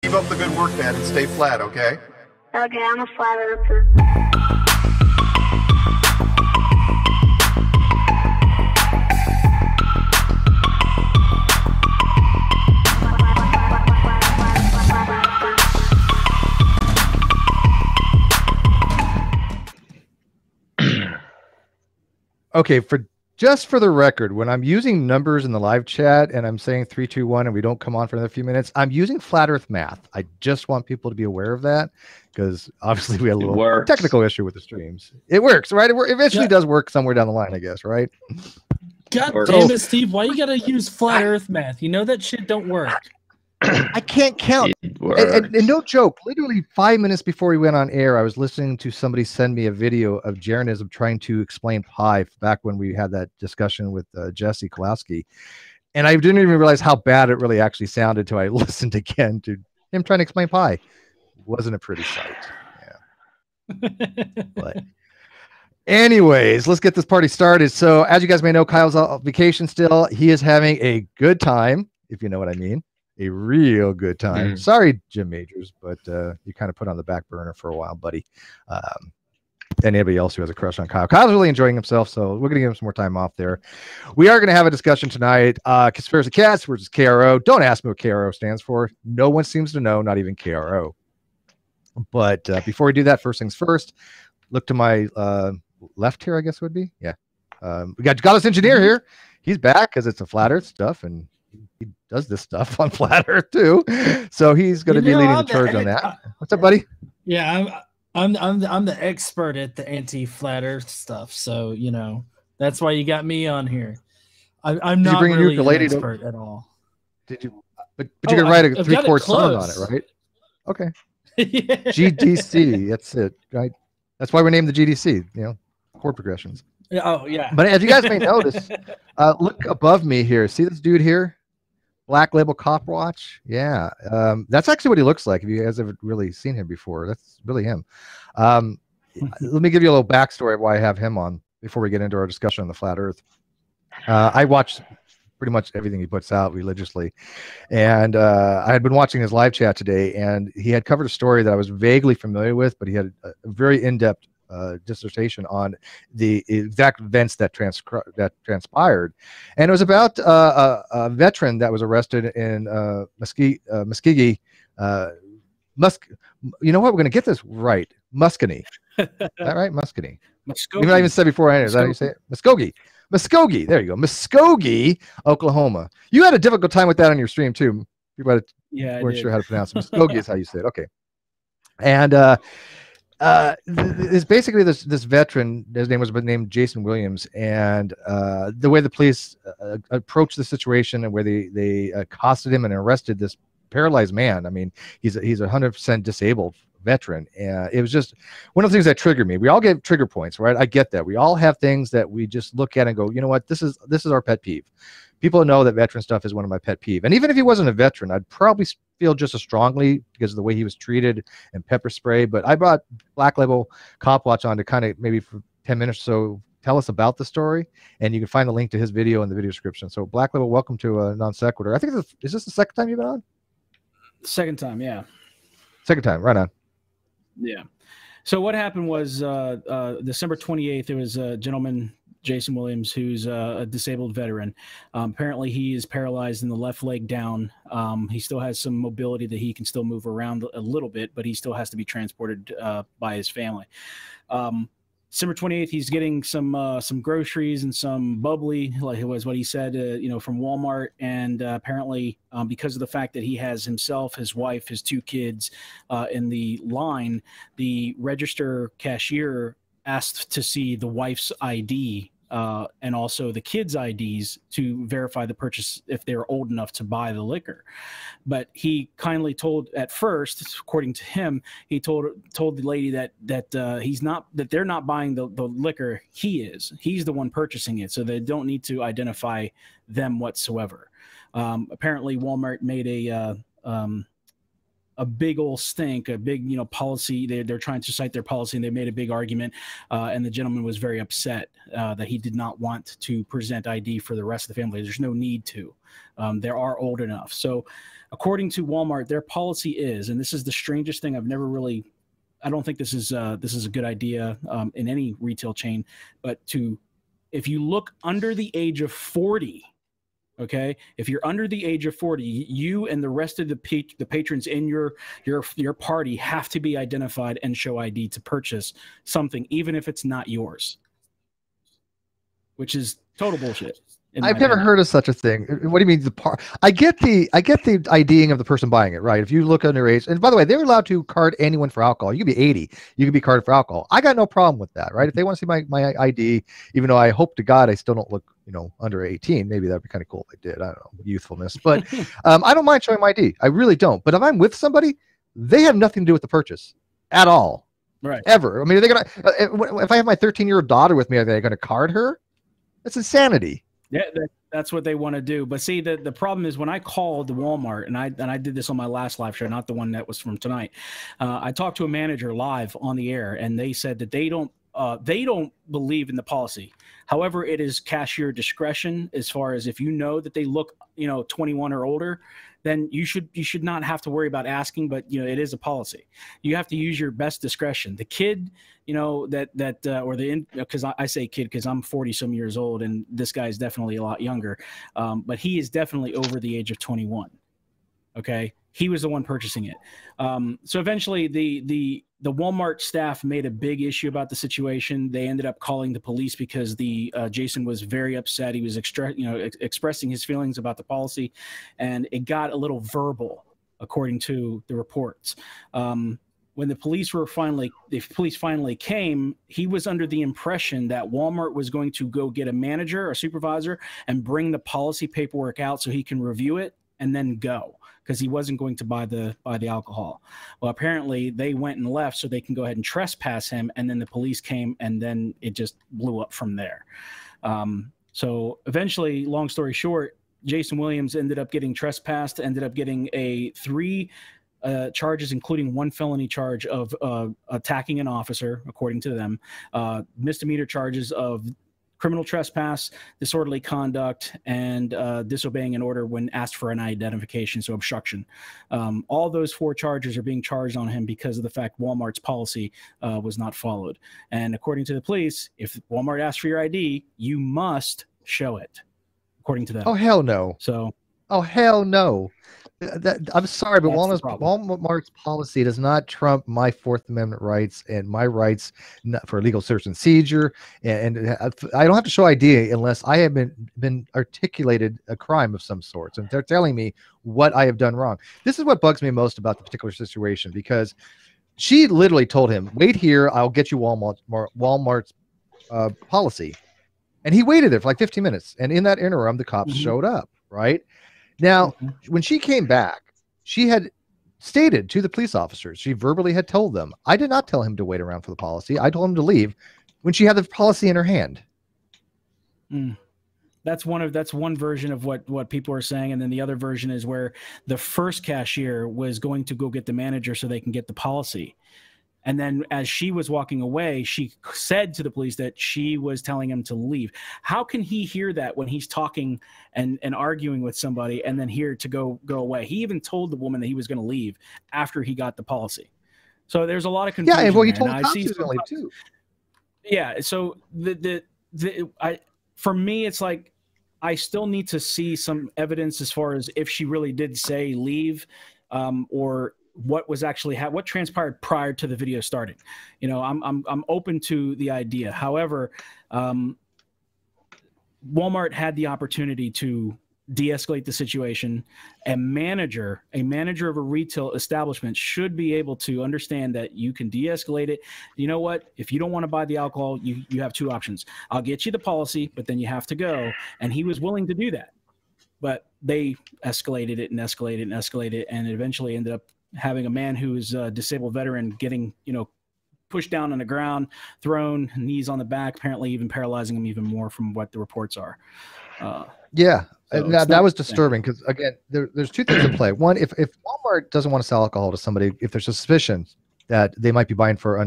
Keep up the good work, man, and stay flat, okay? Okay, I'm a flat earther. Okay, just for the record, when I'm using numbers in the live chat and I'm saying 3, 2, 1, and we don't come on for another few minutes, I'm using flat Earth math. I just want people to be aware of that because obviously we had a little technical issue with the streams. It works, right? It eventually does work somewhere down the line, I guess, right? God damn it, Steve! Why you gotta use flat Earth math? You know that shit don't work. I can't count. And no joke, literally 5 minutes before we went on air, I was listening to somebody send me a video of Jeranism trying to explain pi back when we had that discussion with Jesse Kolowski. And I didn't even realize how bad it really actually sounded until I listened again to him trying to explain pi. Wasn't a pretty sight. Yeah. But anyways, let's get this party started. So as you guys may know, Kyle's on vacation still. He is having a good time, if you know what I mean. A real good time. Sorry, Jim Majors, but you kind of put on the back burner for a while, buddy. Anybody else who has a crush on Kyle? Kyle's really enjoying himself, so we're going to give him some more time off there. We are going to have a discussion tonight. Conspiracy Catz versus KRO. Don't ask me what KRO stands for. No one seems to know, not even KRO. But before we do that, first things first, look to my left here, I guess would be. Yeah. We got Godless Engineer here. He's back because it's a flat Earth stuff, and he does this stuff on flat Earth too, so he's going to be leading the charge on that. What's up, buddy? Yeah, I'm the expert at the anti-flat Earth stuff, so you know that's why you got me on here. I'm not really an expert at all. Did you? But you can write a 3-chord song on it, right? Okay. Yeah. GDC. That's it, right? That's why we named the GDC. You know, chord progressions. Oh yeah. But as you guys may notice, look above me here. See this dude here? Black Label Copwatch. Yeah. That's actually what he looks like. If you guys haven't really seen him before, that's really him. Let me give you a little backstory of why I have him on before we get into our discussion on the flat Earth. I watch pretty much everything he puts out religiously, and I had been watching his live chat today, and he had covered a story that I was vaguely familiar with, but he had a very in-depth dissertation on the exact events that transpired, and it was about a veteran that was arrested in Muskogee. You know what? We're going to get this right. Muscogee. Is that right? Muscogee. Even I even said before. Is that how you say it? Muskogee. Muskogee. There you go. Muskogee, Oklahoma. You had a difficult time with that on your stream too. People weren't sure how to pronounce it. Muskogee is how you say it. Okay. And it's basically this veteran. His name was named Jason Williams, and the way the police approached the situation and where they accosted him and arrested this paralyzed man. I mean, he's a 100% disabled veteran, and it was just one of the things that triggered me. We all get trigger points, right? I get that. We all have things that we just look at and go, you know what, this is our pet peeve. People know that veteran stuff is one of my pet peeve. And even if he wasn't a veteran, I'd probably feel just as strongly because of the way he was treated and pepper spray. But I brought Black Label Copwatch on to kind of maybe for 10 minutes or so tell us about the story, and you can find the link to his video in the video description. So Black Label, welcome to Non-Sequitur. I think is this the second time you've been on? Second time, yeah. Second time, right on. Yeah. So what happened was December 28th, there was a gentleman, Jason Williams, who's a disabled veteran. Apparently he is paralyzed in the left leg down. He still has some mobility that he can still move around a little bit, but he still has to be transported by his family. December 28th, he's getting some groceries and some bubbly, like it was what he said, from Walmart. And apparently, because of the fact that he has himself, his wife, his 2 kids in the line, the register cashier asked to see the wife's ID and also the kids' IDs to verify the purchase if they're old enough to buy the liquor. But he kindly told, at first, according to him, he told the lady that they're not buying the liquor. He's the one purchasing it, so they don't need to identify them whatsoever. Apparently, Walmart made a big old stink, a big, policy. They're trying to cite their policy, and they made a big argument. And the gentleman was very upset that he did not want to present ID for the rest of the family. There's no need to. They are old enough. So according to Walmart, their policy is, and this is the strangest thing I've never really, I don't think this is a good idea in any retail chain, but if you look under the age of 40, okay, if you're under the age of 40, you and the rest of the patrons in your party have to be identified and show ID to purchase something, even if it's not yours, which is total bullshit. I've never heard of such a thing. What do you mean? I get the IDing of the person buying it, right? If you look underage, and by the way, they're allowed to card anyone for alcohol. You could be 80, you could be carded for alcohol. I got no problem with that, right? If they want to see my ID, even though I hope to God I still don't look, under 18. Maybe that'd be kind of cool if I did. I don't know, youthfulness. But I don't mind showing my ID. I really don't. But if I'm with somebody, they have nothing to do with the purchase at all, right? Ever. I mean, are they gonna? If I have my 13-year-old daughter with me, are they going to card her? That's insanity. Yeah, that's what they want to do. But see, the problem is when I called the Walmart, and I did this on my last live show, not the one that was from tonight. I talked to a manager live on the air, and they said that they don't believe in the policy. However, it is cashier discretion as far as if you know that they look 21 or older, then you should not have to worry about asking. But it is a policy. You have to use your best discretion. The kid, because I say kid because I'm 40 some years old, and this guy is definitely a lot younger, but he is definitely over the age of 21. Okay, he was the one purchasing it. So eventually, the Walmart staff made a big issue about the situation. They ended up calling the police because Jason was very upset. He was expressing his feelings about the policy, and it got a little verbal, according to the reports. When the police finally came, he was under the impression that Walmart was going to go get a manager or supervisor and bring the policy paperwork out so he can review it and then go, because he wasn't going to buy the alcohol. Well, apparently they went and left so they can go ahead and trespass him, and then the police came, and then it just blew up from there. So eventually, long story short, Jason Williams ended up getting trespassed, ended up getting three charges, including one felony charge of attacking an officer, according to them, misdemeanor charges of criminal trespass, disorderly conduct, and disobeying an order when asked for an identification, so obstruction. All those 4 charges are being charged on him because of the fact Walmart's policy was not followed. And according to the police, if Walmart asks for your ID, you must show it, according to them. Oh, hell no. So, oh, hell no. I'm sorry, but Walmart's policy does not trump my Fourth Amendment rights and my rights for legal search and seizure. And I don't have to show ID unless I have been articulated a crime of some sorts, and they're telling me what I have done wrong. This is what bugs me most about the particular situation, because she literally told him, "Wait here, I'll get you Walmart's policy," and he waited there for like 15 minutes. And in that interim, the cops showed up. Right. Now, when she came back, she had stated to the police officers, she verbally had told them, I did not tell him to wait around for the policy. I told him to leave, when she had the policy in her hand. That's one version of what people are saying. And then the other version is where the first cashier was going to go get the manager so they can get the policy. And then as she was walking away, she said to the police that she was telling him to leave. How can he hear that when he's talking and arguing with somebody and then hear to go away? He even told the woman that he was going to leave after he got the policy. So there's a lot of confusion. Yeah, and well, he told the cops he was going to leave too. Yeah, so for me, it's like I still need to see some evidence as far as if she really did say leave, or what was actually what transpired prior to the video starting. I'm open to the idea. However, Walmart had the opportunity to de-escalate the situation. A manager of a retail establishment should be able to understand that you can de-escalate it. You know what? If you don't want to buy the alcohol, you have 2 options. I'll get you the policy, but then you have to go. And he was willing to do that, but they escalated it and escalated and escalated, and it eventually ended up having a man who is a disabled veteran getting, pushed down on the ground, thrown, knees on the back, apparently even paralyzing him even more from what the reports are. Yeah. So that was disturbing because, again, there's two things at play. One, if Walmart doesn't want to sell alcohol to somebody, if there's a suspicion that they might be buying for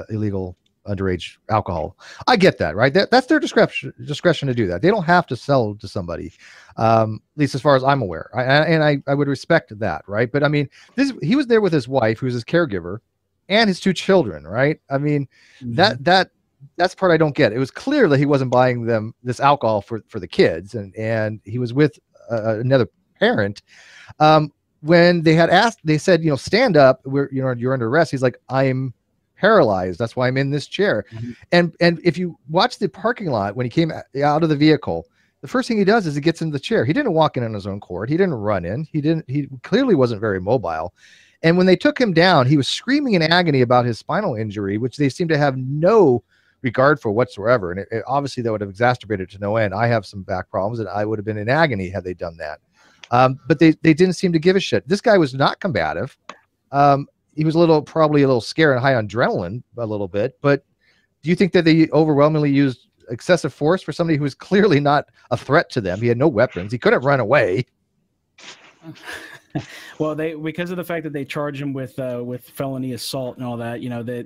illegal underage alcohol, I get that, right? That's their discretion to do that. They don't have to sell to somebody, at least as far as I'm aware. I would respect that, right? But I mean, he was there with his wife, who's his caregiver, and his 2 children, right? I mean, that's the part I don't get. It was clear that he wasn't buying them this alcohol for the kids, and he was with another parent. When they had asked, they said, stand up, you're under arrest. He's like, I'm paralyzed. That's why I'm in this chair. And if you watch the parking lot, when he came out of the vehicle, the first thing he does is he gets into the chair. He didn't walk in on his own accord. He didn't run in. He clearly wasn't very mobile. And when they took him down, he was screaming in agony about his spinal injury, which they seem to have no regard for whatsoever. And it obviously that would have exacerbated to no end. I have some back problems, and I would have been in agony had they done that. But they didn't seem to give a shit. This guy was not combative. He was probably a little scared and high on adrenaline a little bit. But do you think that they overwhelmingly used excessive force for somebody who was clearly not a threat to them? He had no weapons. He couldn't run away. Well, because of the fact that they charge him with felony assault and all that,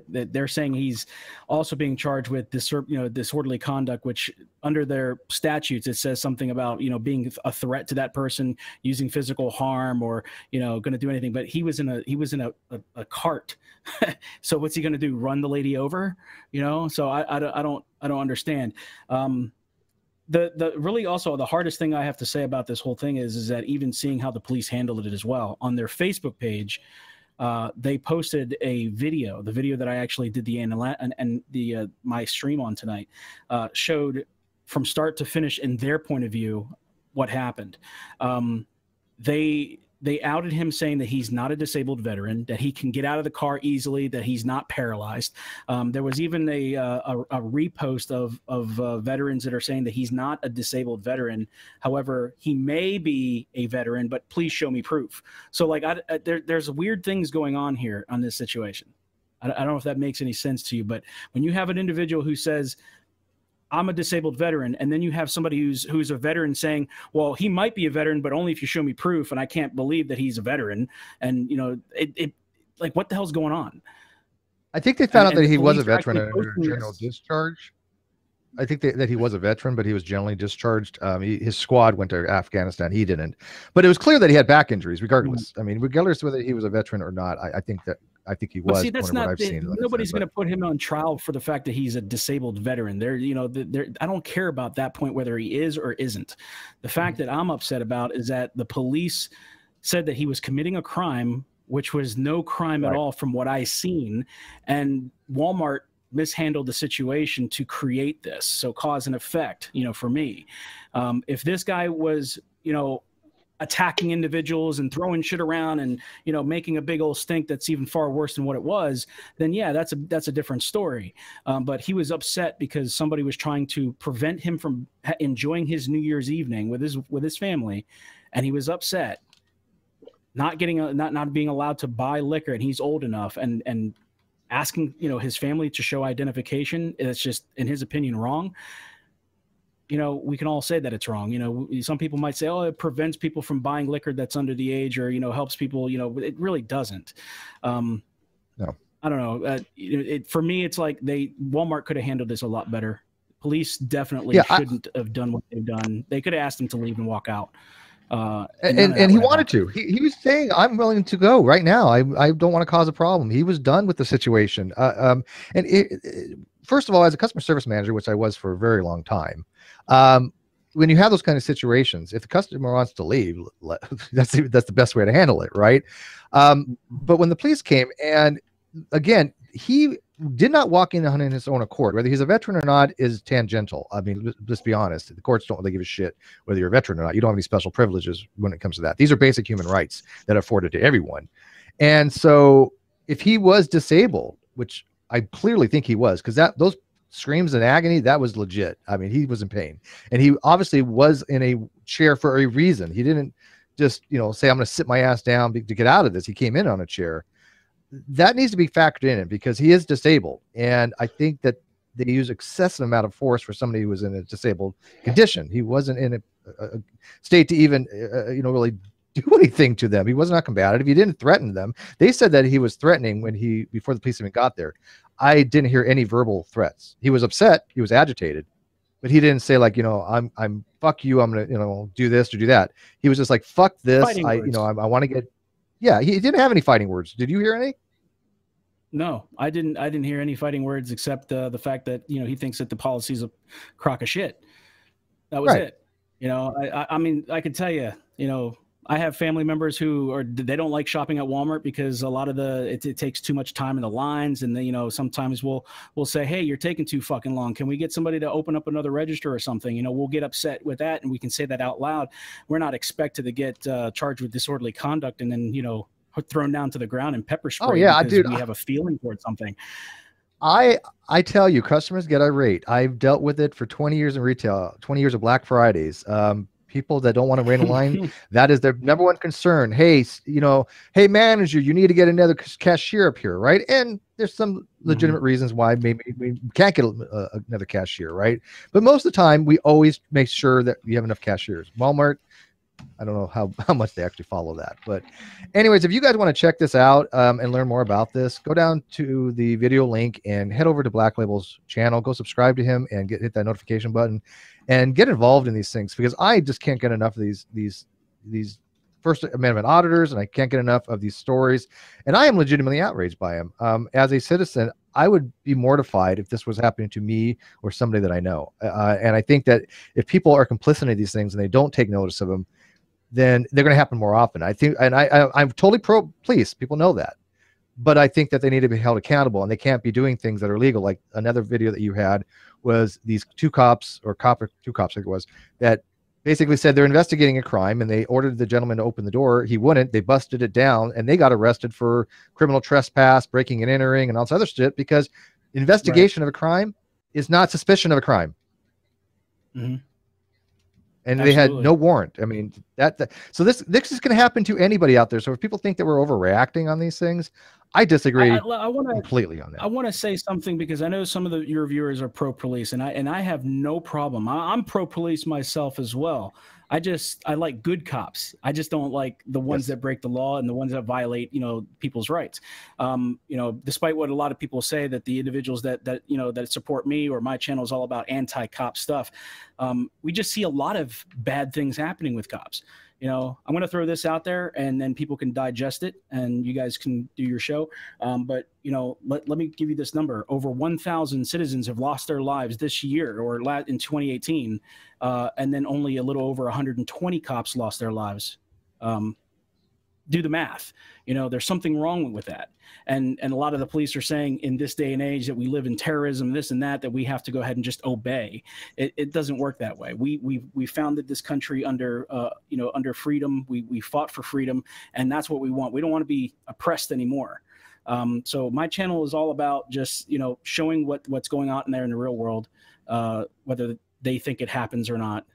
that they're saying he's also being charged with disorderly conduct, which under their statutes it says something about being a threat to that person, using physical harm, or going to do anything. But he was in a cart, so what's he going to do? Run the lady over? So I don't understand. The really also the hardest thing I have to say about this whole thing is that even seeing how the police handled it as well. On their Facebook page, they posted a video. The video that I actually did my stream on tonight showed from start to finish, in their point of view, what happened. They outed him, saying that he's not a disabled veteran, that he can get out of the car easily, that he's not paralyzed. There was even a repost of veterans that are saying that he's not a disabled veteran. However, he may be a veteran, but please show me proof. So there's weird things going on here on this situation. I don't know if that makes any sense to you, but when you have an individual who says, I'm a disabled veteran, and then you have somebody who's a veteran saying, well, he might be a veteran, but only if you show me proof, and I can't believe that he's a veteran. And what the hell's going on? I think they found out that he was a veteran under general discharge. I think that he was a veteran, but he was generally discharged. His squad went to Afghanistan. He didn't, but it was clear that he had back injuries regardless. I mean, regardless of whether he was a veteran or not, I think he was. See, that's not. Nobody's going to put him on trial for the fact that he's a disabled veteran. I don't care about that point, whether he is or isn't. The fact that I'm upset about is that the police said that he was committing a crime, which was no crime at all from what I seen, and Walmart mishandled the situation to create this. So cause and effect, for me. If this guy was, attacking individuals and throwing shit around and making a big old stink that's even far worse than what it was, then yeah, that's a different story. But he was upset because somebody was trying to prevent him from enjoying his New Year's evening with his family, and he was upset not being allowed to buy liquor, and he's old enough, and asking his family to show identification. It's just, in his opinion, wrong. We can all say that it's wrong. Some people might say, oh, it prevents people from buying liquor that's under the age, or, helps people, it really doesn't. No, I don't know. For me, it's like Walmart could have handled this a lot better. Police definitely shouldn't have done what they've done. They could have asked him to leave and walk out. And he wanted to. He was saying, I'm willing to go right now. I don't want to cause a problem. He was done with the situation. First of all, as a customer service manager, which I was for a very long time, when you have those kind of situations, if the customer wants to leave, that's the best way to handle it, right? But when the police came, and again, he did not walk in on his own accord. Whether he's a veteran or not is tangential. I mean, let's be honest. The courts don't really give a shit whether you're a veteran or not. You don't have any special privileges when it comes to that. These are basic human rights that are afforded to everyone. And so if he was disabled, which I clearly think he was, because those screams in agony, that was legit. I mean, he was in pain, and he obviously was in a chair for a reason. He didn't just, say, I'm going to sit my ass down to get out of this. He came in on a chair. That needs to be factored in because he is disabled. And I think that they use excessive amount of force for somebody who was in a disabled condition. He wasn't in a state to even, really do anything to them. He was not combative. He didn't threaten them. They said that he was threatening before the police even got there. I didn't hear any verbal threats. He was upset. He was agitated, but he didn't say like, I'm fuck you. I'm going to, do this or do that. He was just like, fuck this. I want to get, yeah, he didn't have any fighting words. Did you hear any? No, I didn't hear any fighting words except the fact that, he thinks that the policy's a crock of shit. That was it. I mean, I could tell you, I have family members they don't like shopping at Walmart because a lot of it takes too much time in the lines. And then, sometimes we'll say, hey, you're taking too fucking long. Can we get somebody to open up another register or something? We'll get upset with that. And we can say that out loud. We're not expected to get charged with disorderly conduct and then, thrown down to the ground and pepper spray. Oh yeah, dude, we have a feeling towards something. I tell you, customers get irate. I've dealt with it for 20 years in retail, 20 years of Black Fridays. People that don't want to wait in line, that is their number one concern. Hey, hey manager, you need to get another cashier up here, right? And there's some legitimate reasons why maybe we can't get another cashier, right? But most of the time, we always make sure that we have enough cashiers. Walmart, I don't know how much they actually follow that. But anyways, if you guys want to check this out and learn more about this, go down to the video link and head over to Black Label's channel. Go subscribe to him and hit that notification button and get involved in these things, because I just can't get enough of these First Amendment auditors, and I can't get enough of these stories. And I am legitimately outraged by him. As a citizen, I would be mortified if this was happening to me or somebody that I know. And I think that if people are complicit in these things and they don't take notice of them, then they're going to happen more often. I think, and I'm totally pro police. People know that, but I think that they need to be held accountable, and they can't be doing things that are illegal. Like another video that you had was these two cops, I think it was, that basically said they're investigating a crime, and they ordered the gentleman to open the door. He wouldn't. They busted it down, and they got arrested for criminal trespass, breaking and entering, and all this other shit, because investigation of a crime is not suspicion of a crime. And they had no warrant. I mean, so this is going to happen to anybody out there. So if people think that we're overreacting on these things, I disagree completely on that. I want to say something, because I know some of your viewers are pro-police, and I have no problem. I'm pro-police myself as well. I like good cops. I just don't like the ones that break the law and the ones that violate, people's rights. Despite what a lot of people say, that the individuals that support me or my channel is all about anti-cop stuff, we just see a lot of bad things happening with cops. I'm going to throw this out there, and then people can digest it, and you guys can do your show. But let me give you this number. Over 1,000 citizens have lost their lives this year, or in 2018, and then only a little over 120 cops lost their lives. Do the math. There's something wrong with that. And a lot of the police are saying in this day and age that we live in terrorism, this and that we have to go ahead and just obey. It doesn't work that way. We founded this country under freedom. We fought for freedom, and that's what we want. We don't want to be oppressed anymore. So my channel is all about just, showing what's going on in there in the real world, whether they think it happens or not.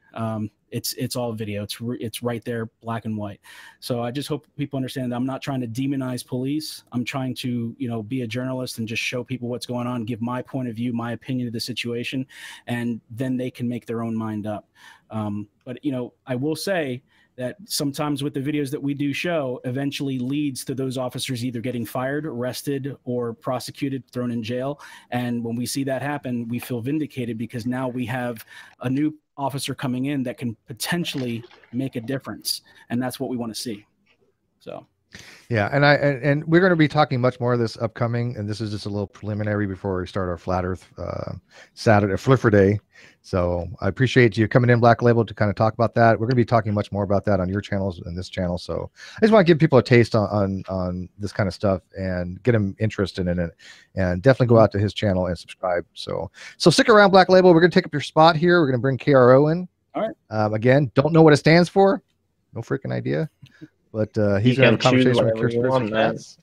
It's all video. It's right there, black and white. So I just hope people understand that I'm not trying to demonize police. I'm trying to, be a journalist and just show people what's going on, give my point of view, my opinion of the situation, and then they can make their own mind up. But I will say that sometimes with the videos that we do show eventually leads to those officers either getting fired, arrested, or prosecuted, thrown in jail. And when we see that happen, we feel vindicated, because now we have a new officer coming in that can potentially make a difference. And that's what we want to see. So. Yeah, and we're going to be talking much more of this upcoming, and this is just a little preliminary before we start our Flat Earth Saturday, Flipper Day. So I appreciate you coming in, Black Label, to kind of talk about that. We're going to be talking much more about that on your channels and this channel. So I just want to give people a taste on this kind of stuff and get them interested in it, and definitely go out to his channel and subscribe. So stick around, Black Label. We're going to take up your spot here. We're going to bring KRO in. All right. Again, don't know what it stands for. No freaking idea. But he's going to have a conversation with Catz.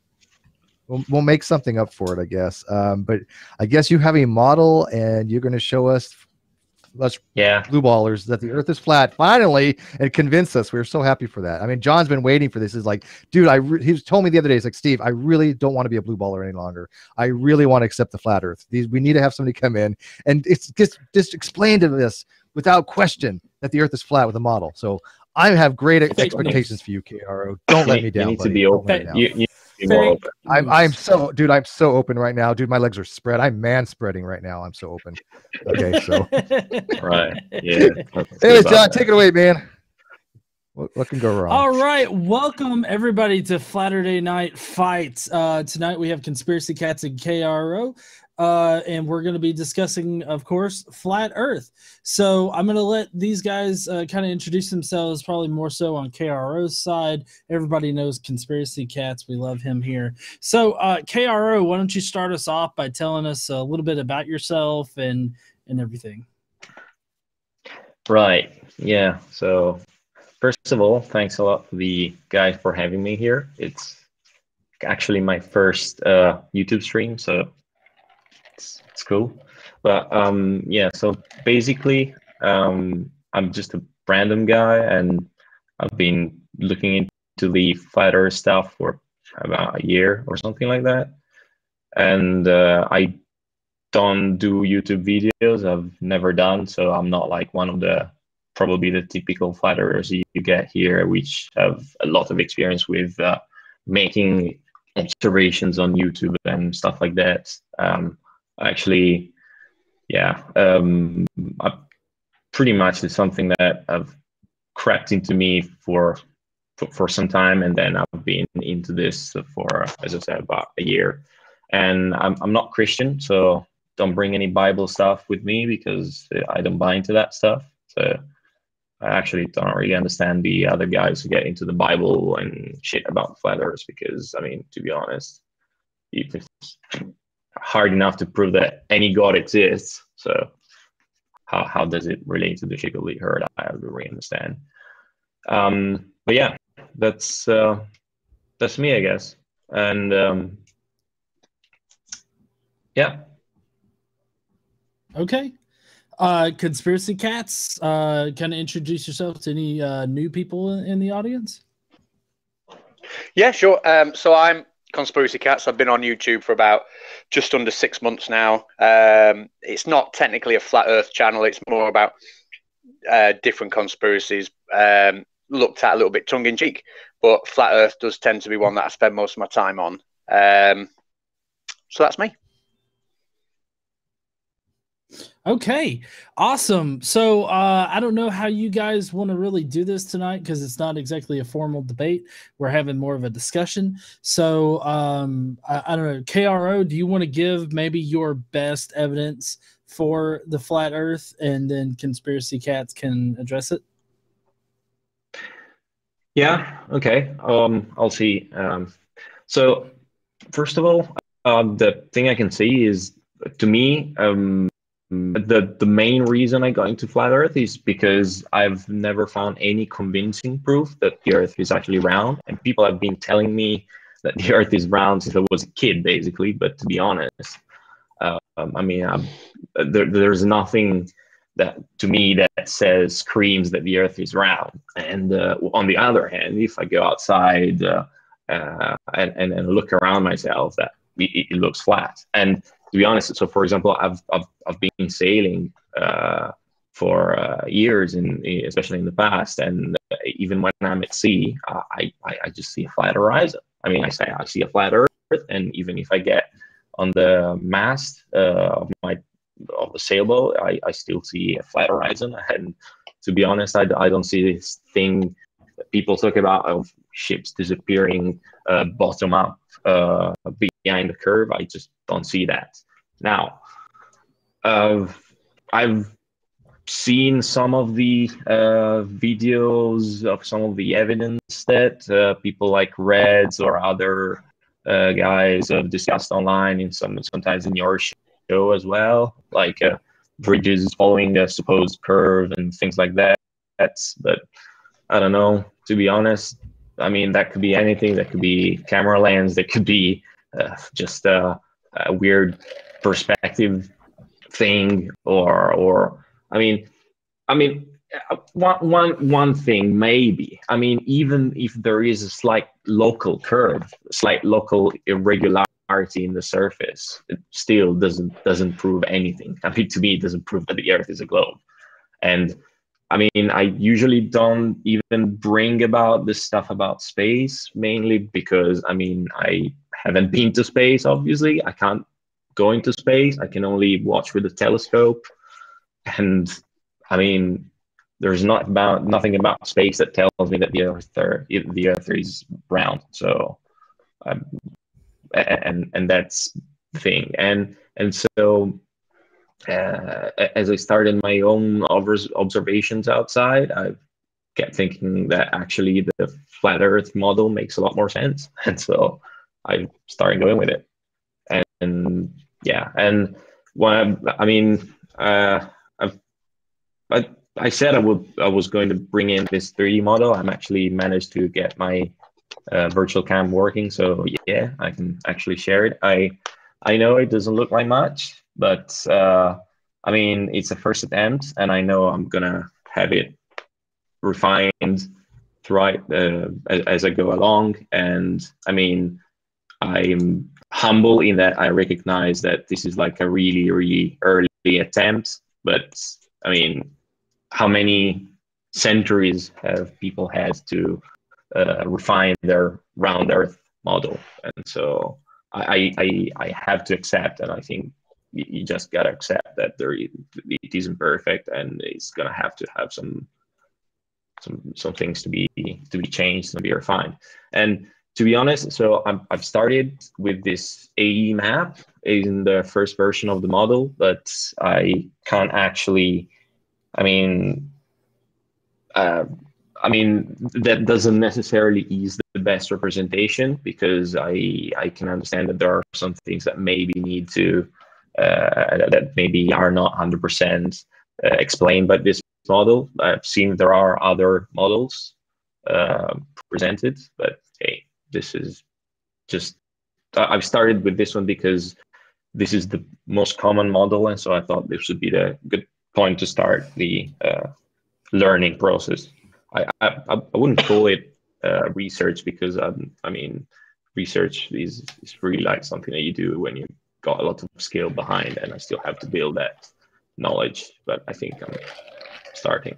We'll make something up for it, I guess. But I guess you have a model, and you're going to show us blue ballers that the Earth is flat finally, and convinced us. We were so happy for that. I mean, John's been waiting for this. He's like, dude, he told me the other day, he's like, Steve, I really don't want to be a blue baller any longer. I really want to accept the flat Earth. We need to have somebody come in and it's just explain to this without question that the Earth is flat with a model. So I have great expectations for you, KRO. Don't let me down. You need to be open. I'm so open right now, dude. My legs are spread. I'm man spreading right now. I'm so open. Okay, so right, yeah. Anyways, John, take it away, man. What can go wrong? All right, welcome everybody to Flatterday Night Fights. Tonight we have Conspiracy Catz and KRO. And we're going to be discussing, of course, flat Earth. So I'm going to let these guys kind of introduce themselves, probably more so on KRO's side. Everybody knows Conspiracy Catz. We love him here. So KRO, why don't you start us off by telling us a little bit about yourself and everything? Right. Yeah. So first of all, thanks a lot for the guys for having me here. It's actually my first YouTube stream, so it's cool. But yeah, so basically I'm just a random guy, and I've been looking into the flat Earth stuff for about a year or something like that. And I don't do YouTube videos. I've never done, so I'm not like one of the probably the typical flat earthers you get here, which have a lot of experience with making observations on YouTube and stuff like that. Actually, yeah, pretty much it's something that I've crept into me for some time, and then I've been into this for, as I said, about a year. And I'm not Christian, so don't bring any Bible stuff with me because I don't buy into that stuff. So I actually don't really understand the other guys who get into the Bible and shit about flat earth, because, I mean, to be honest, it's hard enough to prove that any God exists. So how does it relate to the shit we heard? I don't really understand. But yeah, that's me, I guess. And yeah. Okay. Conspiracy Catz, kind of introduce yourself to any new people in the audience? Yeah, sure. So I'm Conspiracy Catz. I've been on YouTube for about just under 6 months now. It's not technically a flat earth channel. It's more about different conspiracies, looked at a little bit tongue-in-cheek, but flat earth does tend to be one that I spend most of my time on. So that's me. Okay, awesome. So I don't know how you guys want to really do this tonight, because it's not exactly a formal debate. We're having more of a discussion. So I don't know, KRO, do you want to give maybe your best evidence for the flat earth, and then Conspiracy Catz can address it? Yeah, okay. I'll see. So first of all, the thing I can see is, to me, the main reason I got into flat earth is because I've never found any convincing proof that the earth is actually round, and people have been telling me that the earth is round since I was a kid, basically. But to be honest, I mean, there's nothing that, to me, that screams that the earth is round. And on the other hand, if I go outside and look around myself, that it looks flat. And to be honest, so for example, I've been sailing for years, especially in the past, and even when I'm at sea, I just see a flat horizon. I mean, I see a flat earth, and even if I get on the mast of the sailboat, I still see a flat horizon. And to be honest, I don't see this thing that people talk about of ships disappearing bottom up behind the curve. I just don't see that. Now, I've seen some of the videos of some of the evidence that people like Reds or other guys have discussed online, and sometimes in your show as well, like bridges following the supposed curve and things like that. But I don't know, to be honest. I mean, that could be anything. That could be camera lens. That could be just a weird perspective thing, or one thing maybe. I mean, even if there is a slight local curve, slight local irregularity in the surface, it still doesn't prove anything. I mean, to me, it doesn't prove that the Earth is a globe. And I mean, I usually don't even bring about this stuff about space, mainly because, I mean, I haven't been to space, obviously. I can't go into space. I can only watch with a telescope. And I mean, there's nothing about space that tells me that the Earth is round. So, and that's the thing. And so, as I started my own observations outside, I kept thinking that actually the flat Earth model makes a lot more sense, and so I started going with it. And yeah, and when I said I was going to bring in this 3D model. I'm actually managed to get my virtual cam working, so yeah, I can actually share it. I know it doesn't look like much, but I mean, it's a first attempt, and I know I'm gonna have it refined throughout as I go along. And I mean, I'm humble in that I recognize that this is like a really, really early attempt. But I mean, how many centuries have people had to refine their round Earth model? And so I have to accept, and I think you just gotta accept that it isn't perfect, and it's gonna have to have some things to be changed and be refined. And to be honest, so I've started with this AE map in the first version of the model, but I can't actually. I mean, that doesn't necessarily ease the best representation, because I can understand that there are some things that maybe need to that maybe are not 100% explained by this model. I've seen there are other models presented, but hey, this is just I've started with this one because this is the most common model, and so I thought this would be the good point to start the learning process. I wouldn't call it research, because I mean, research is really like something that you do when you got a lot of skill behind, and I still have to build that knowledge, but I think I'm starting.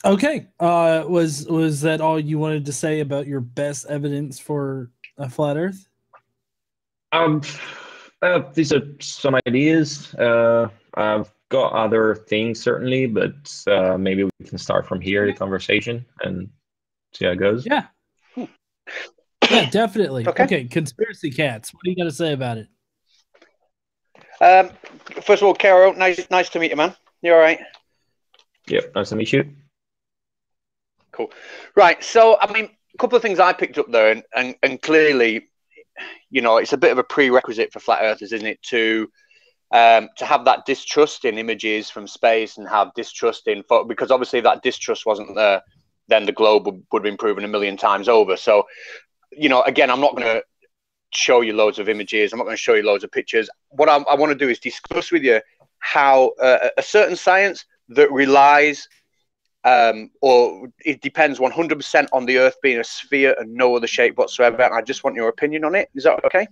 Okay. Was that all you wanted to say about your best evidence for a flat Earth? These are some ideas. I've got other things certainly, but maybe we can start from here, the conversation, and see how it goes. Yeah. Yeah, definitely. Okay, Conspiracy Cats. What do you got to say about it? First of all, KRO, nice to meet you, man. You all right? Yep, nice to meet you. Cool. Right. So, I mean, a couple of things I picked up there, and clearly, you know, it's a bit of a prerequisite for flat earthers, isn't it, to have that distrust in images from space and have distrust in photo, because obviously if that distrust wasn't there, then the globe would have been proven a million times over. So, you know, again, I'm not going to show you loads of images. I'm not going to show you loads of pictures. What I want to do is discuss with you how a certain science that relies or it depends 100% on the Earth being a sphere and no other shape whatsoever. And I just want your opinion on it. Is that okay?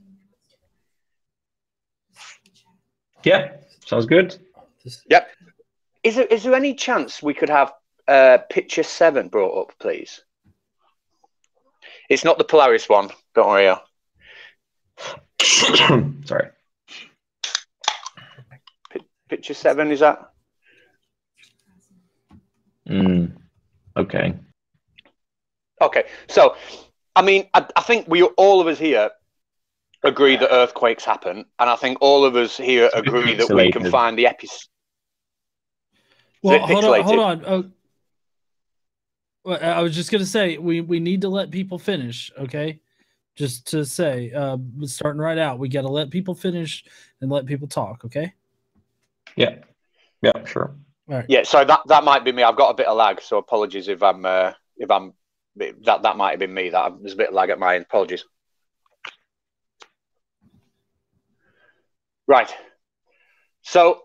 Yeah, sounds good. Yep. Is there any chance we could have picture 7 brought up, please? It's not the Polaris one. Don't worry. Sorry. Picture 7, is that? Okay. Okay. So, I mean, I think all of us here agree that earthquakes happen, and I think all of us here agree that we can find the epicenter. Well, hold on. Oh, well, I was just gonna say we need to let people finish. Okay, just to say, starting right out, we got to let people finish and let people talk. Okay. Yeah. Yeah. Sure. All right. Yeah. So that might be me. I've got a bit of lag, so apologies if I'm that might have been me. There's a bit of lag at my end. Apologies. Right. So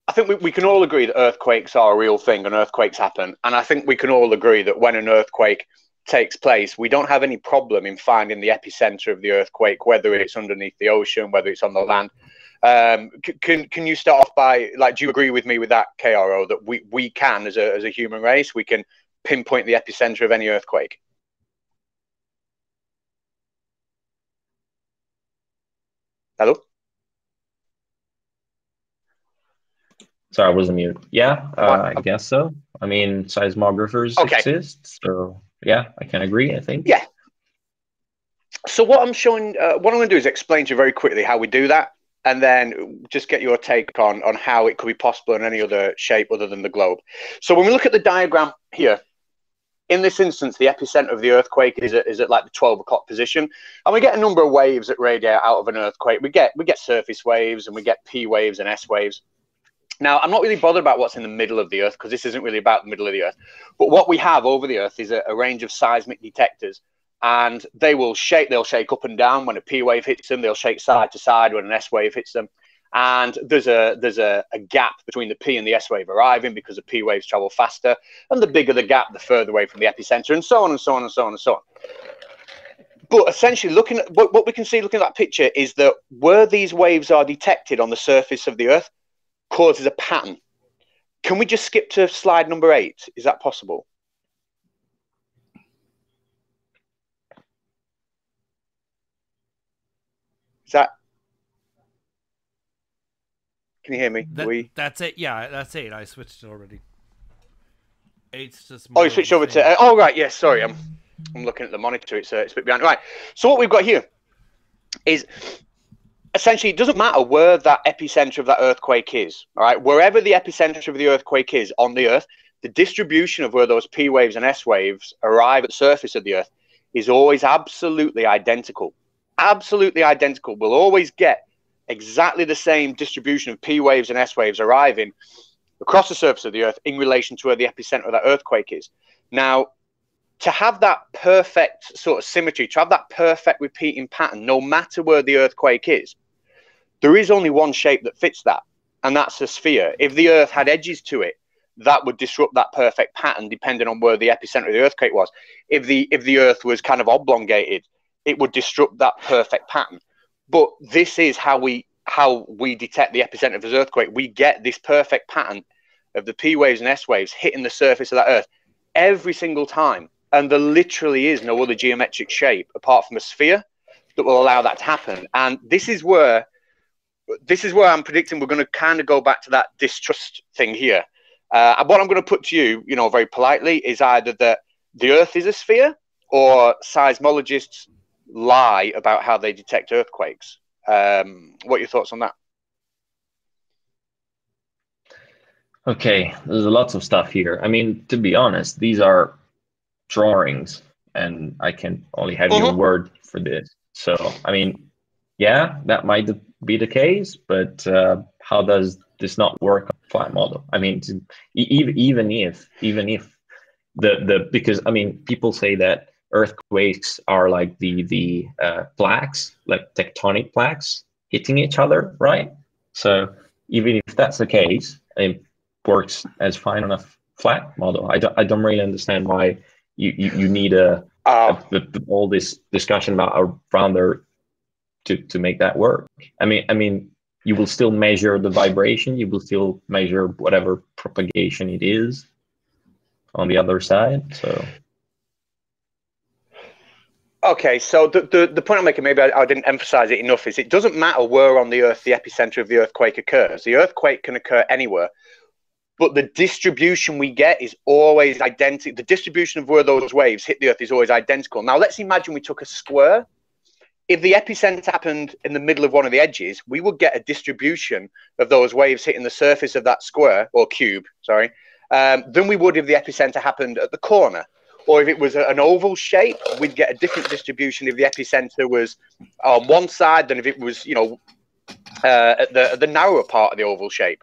I think we can all agree that earthquakes are a real thing and earthquakes happen. And I think we can all agree that when an earthquake takes place, we don't have any problem in finding the epicenter of the earthquake, whether it's underneath the ocean, whether it's on the land. Can you start off by, like, do you agree with me with that, KRO, that we can, as a human race, we can pinpoint the epicenter of any earthquake? Hello? Sorry, I wasn't mute. Yeah, I guess so. I mean, seismographers exist, so yeah, I can agree, I think. Yeah. So what I'm showing, what I'm going to do is explain to you very quickly how we do that, and then just get your take on how it could be possible in any other shape other than the globe. So when we look at the diagram here, in this instance, the epicenter of the earthquake is at like the 12 o'clock position, and we get a number of waves that radiate out of an earthquake. We get surface waves, and we get P waves and S waves. Now, I'm not really bothered about what's in the middle of the Earth, because this isn't really about the middle of the Earth. But what we have over the Earth is a range of seismic detectors, and they'll shake up and down when a P wave hits them. They'll shake side to side when an S wave hits them. And there's a gap between the P and the S wave arriving, because the P waves travel faster. And the bigger the gap, the further away from the epicenter, and so on and so on and so on and so on. But essentially, looking at what we can see looking at that picture is that where these waves are detected on the surface of the Earth causes a pattern. Can we just skip to slide number 8? Is that possible? Is that? Can you hear me? That's it. Yeah, that's 8. I switched it already. 8's just. Oh, you switched over to. Oh, right. Yes. Yeah, sorry, I'm looking at the monitor. It's a bit behind. Right. So what we've got here is, essentially, it doesn't matter where that epicenter of that earthquake is. All right, wherever the epicenter of the earthquake is on the Earth, the distribution of where those P waves and S waves arrive at the surface of the Earth is always absolutely identical. Absolutely identical. We'll always get exactly the same distribution of P waves and S waves arriving across the surface of the Earth in relation to where the epicenter of that earthquake is. Now, to have that perfect sort of symmetry, to have that perfect repeating pattern, no matter where the earthquake is, there is only one shape that fits that, and that's a sphere. If the Earth had edges to it, that would disrupt that perfect pattern depending on where the epicenter of the earthquake was. If the Earth was kind of oblongated, it would disrupt that perfect pattern. But this is how we detect the epicenter of this earthquake. We get this perfect pattern of the P waves and S waves hitting the surface of that Earth every single time. And there literally is no other geometric shape apart from a sphere that will allow that to happen. And this is where I'm predicting we're going to kind of go back to that distrust thing here. And what I'm going to put to you, very politely, is either that the Earth is a sphere, or seismologists lie about how they detect earthquakes. What are your thoughts on that? Okay, there's lots of stuff here. I mean, to be honest, these are drawings, and I can only have your word for this. So, I mean, yeah, that might be the case, but how does this not work on a flat model? I mean, even if because I mean, people say that earthquakes are like the plaques, like tectonic plaques hitting each other, right? So even if that's the case, it works as fine on a flat model. I don't really understand why you need all this discussion about a rounder to make that work. I mean, you will still measure the vibration. You will still measure whatever propagation it is on the other side. So. Okay, so the point I'm making, maybe I didn't emphasize it enough, is it doesn't matter where on the Earth the epicenter of the earthquake occurs. The earthquake can occur anywhere, but the distribution we get is always identical. The distribution of where those waves hit the Earth is always identical. Now, let's imagine we took a square. If the epicenter happened in the middle of one of the edges, we would get a distribution of those waves hitting the surface of that square, or cube, sorry, than we would if the epicenter happened at the corner. Or if it was an oval shape, we'd get a different distribution if the epicenter was on one side than if it was, at the narrower part of the oval shape.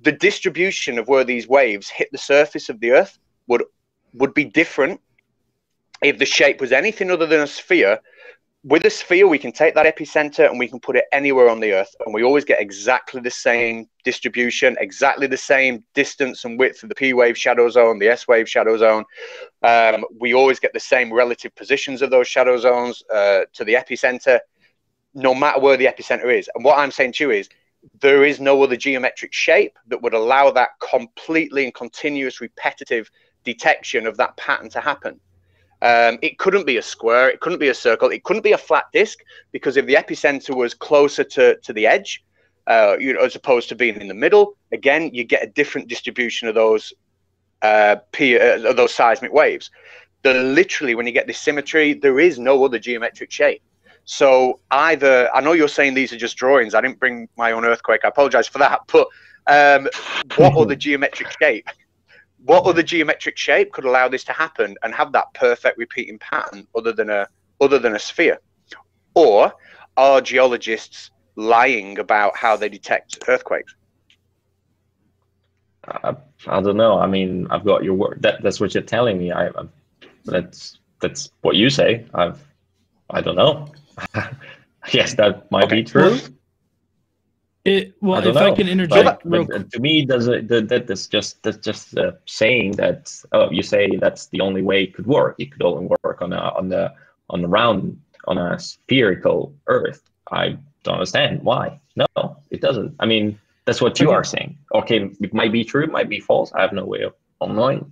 The distribution of where these waves hit the surface of the Earth would be different if the shape was anything other than a sphere with a sphere, we can take that epicenter and we can put it anywhere on the Earth, and we always get exactly the same distribution, exactly the same distance and width of the P wave shadow zone, the S wave shadow zone. We always get the same relative positions of those shadow zones to the epicenter, no matter where the epicenter is. And what I'm saying to you is, there is no other geometric shape that would allow that completely and continuous repetitive detection of that pattern to happen. It couldn't be a square, it couldn't be a circle, it couldn't be a flat disk, because if the epicenter was closer to the edge, you know, as opposed to being in the middle, again, you get a different distribution of those seismic waves. Literally, when you get this symmetry, there is no other geometric shape. So either, I know you're saying these are just drawings, I didn't bring my own earthquake, I apologize for that, but what other geometric shape? What other geometric shape could allow this to happen and have that perfect repeating pattern other than a sphere? Or are geologists lying about how they detect earthquakes? I don't know. I mean, I've got your word. That's what you're telling me. That's what you say. I don't know. Yes, that might be true. Well, if I can interject, to me, that's just saying that. Oh, you say that's the only way it could work. It could only work on a spherical Earth. I don't understand why. No, it doesn't. I mean, that's what you are saying. Okay, it might be true, it might be false. I have no way of knowing.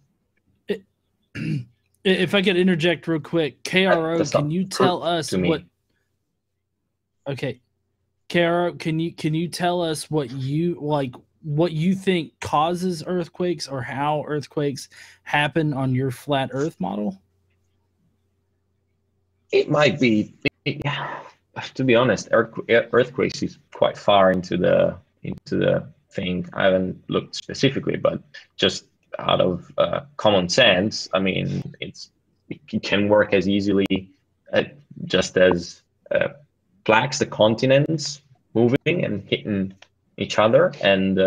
If I could interject real quick, KRO, can you tell us what? Okay. KRO, can you tell us what you think causes earthquakes, or how earthquakes happen on your flat Earth model? It might be, to be honest, earthquakes is quite far into the thing. I haven't looked specifically, but just out of common sense, I mean, it can work as easily just as plaques, the continents moving and hitting each other, and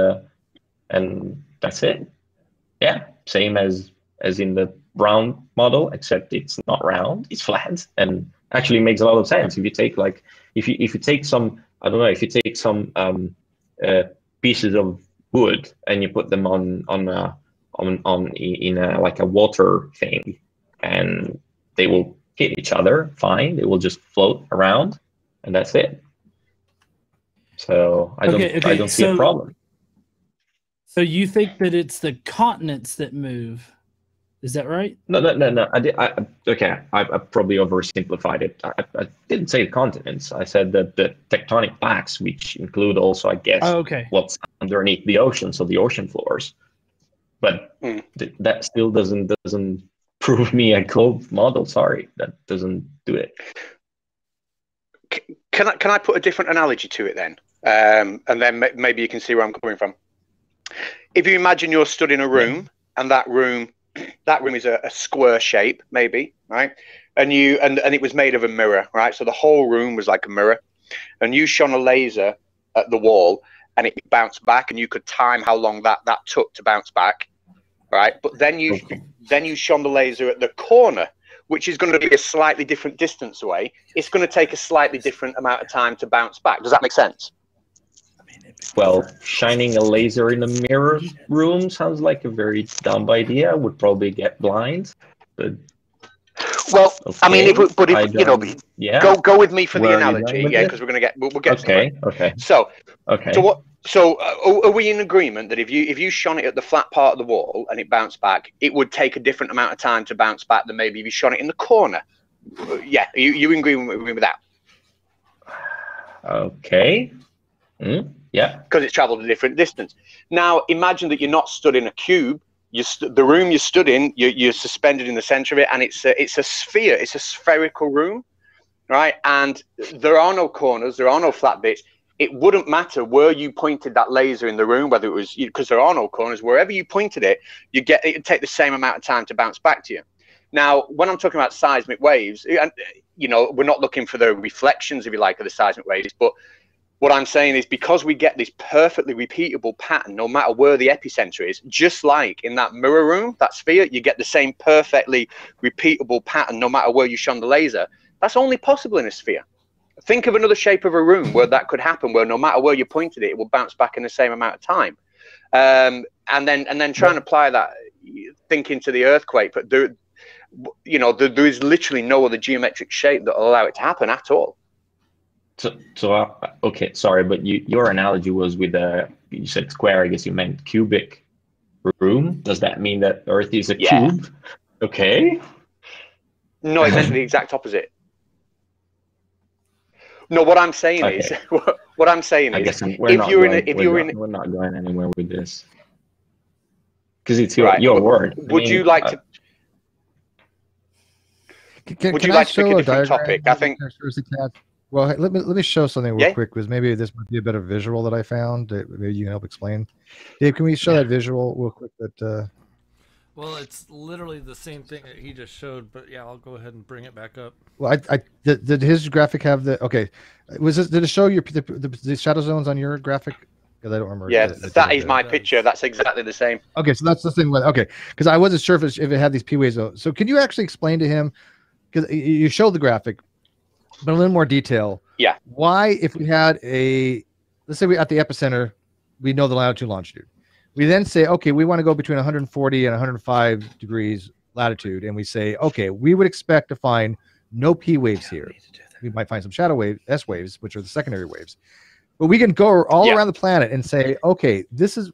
that's it. Yeah, same as in the round model, except it's not round, it's flat, and actually makes a lot of sense. If you take if you take some, I don't know, if you take some pieces of wood and you put them in like a water thing, and they will hit each other fine, they will just float around, and that's it. So I don't see a problem. So you think that it's the continents that move? Is that right? No. I probably oversimplified it. I didn't say the continents. I said that the tectonic plaques, which include also, I guess, what's underneath the ocean, so the ocean floors. But that still doesn't prove me a globe model. Sorry, that doesn't do it. Can I put a different analogy to it then? And then maybe you can see where I'm coming from. If you imagine you're stood in a room, and that room is a square shape, maybe, right? And it was made of a mirror, right? So the whole room was like a mirror, and you shone a laser at the wall, and it bounced back, and you could time how long that took to bounce back, right? But then you shone the laser at the corner, which is going to be a slightly different distance away. It's going to take a slightly different amount of time to bounce back. Does that make sense? Well, shining a laser in a mirror room sounds like a very dumb idea. I would probably get blind. But well, okay. I mean, go with me for the analogy, because we're going to we'll get okay. So are we in agreement that if you shone it at the flat part of the wall and it bounced back, it would take a different amount of time to bounce back than maybe if you shone it in the corner? Yeah, you in agreement with that? Okay. Yeah. Because it's traveled a different distance. Now, imagine that you're not stood in a cube. The room you stood in, you're suspended in the center of it, and it's a sphere. It's a spherical room, right? And there are no corners. There are no flat bits. It wouldn't matter where you pointed that laser in the room, whether it was, because there are no corners. Wherever you pointed it, it'd take the same amount of time to bounce back to you. Now, when I'm talking about seismic waves, and we're not looking for the reflections, if you like, of the seismic waves, but what I'm saying is, because we get this perfectly repeatable pattern, no matter where the epicenter is, just like in that mirror room, that sphere, you get the same perfectly repeatable pattern, no matter where you shone the laser. That's only possible in a sphere. Think of another shape of a room where that could happen, where no matter where you pointed it, it will bounce back in the same amount of time. And then try and apply that thinking to the earthquake. But there is literally no other geometric shape that will allow it to happen at all. So okay, sorry, but your analogy was with you said square. I guess you meant cubic room. Does that mean that Earth is a cube? Okay. No, it's actually the exact opposite. No, what I'm saying is, what I'm saying is, if you're not going anywhere with this, because it's your word. Would you like to? Would you like to pick a different topic? I think. Well, let me show something real quick, because maybe this might be a better visual that I found. Maybe you can help explain. Dave, can we show that visual real quick? Well, it's literally the same thing that he just showed, but yeah, I'll go ahead and bring it back up. Well, did his graphic have the did it show the shadow zones on your graphic? Because I don't remember. Yeah, that is my picture. That's exactly the same. Okay, so that's the thing. Because I wasn't sure if it had these P waves. So can you actually explain to him? Because you showed the graphic, but a little more detail. Yeah. Why, if we had let's say we at the epicenter, we know the latitude, longitude. We then say, okay, we want to go between 140 and 105 degrees latitude, and we say, okay, we would expect to find no P waves here. We might find some shadow wave, S waves, which are the secondary waves. But we can go all around the planet and say, okay,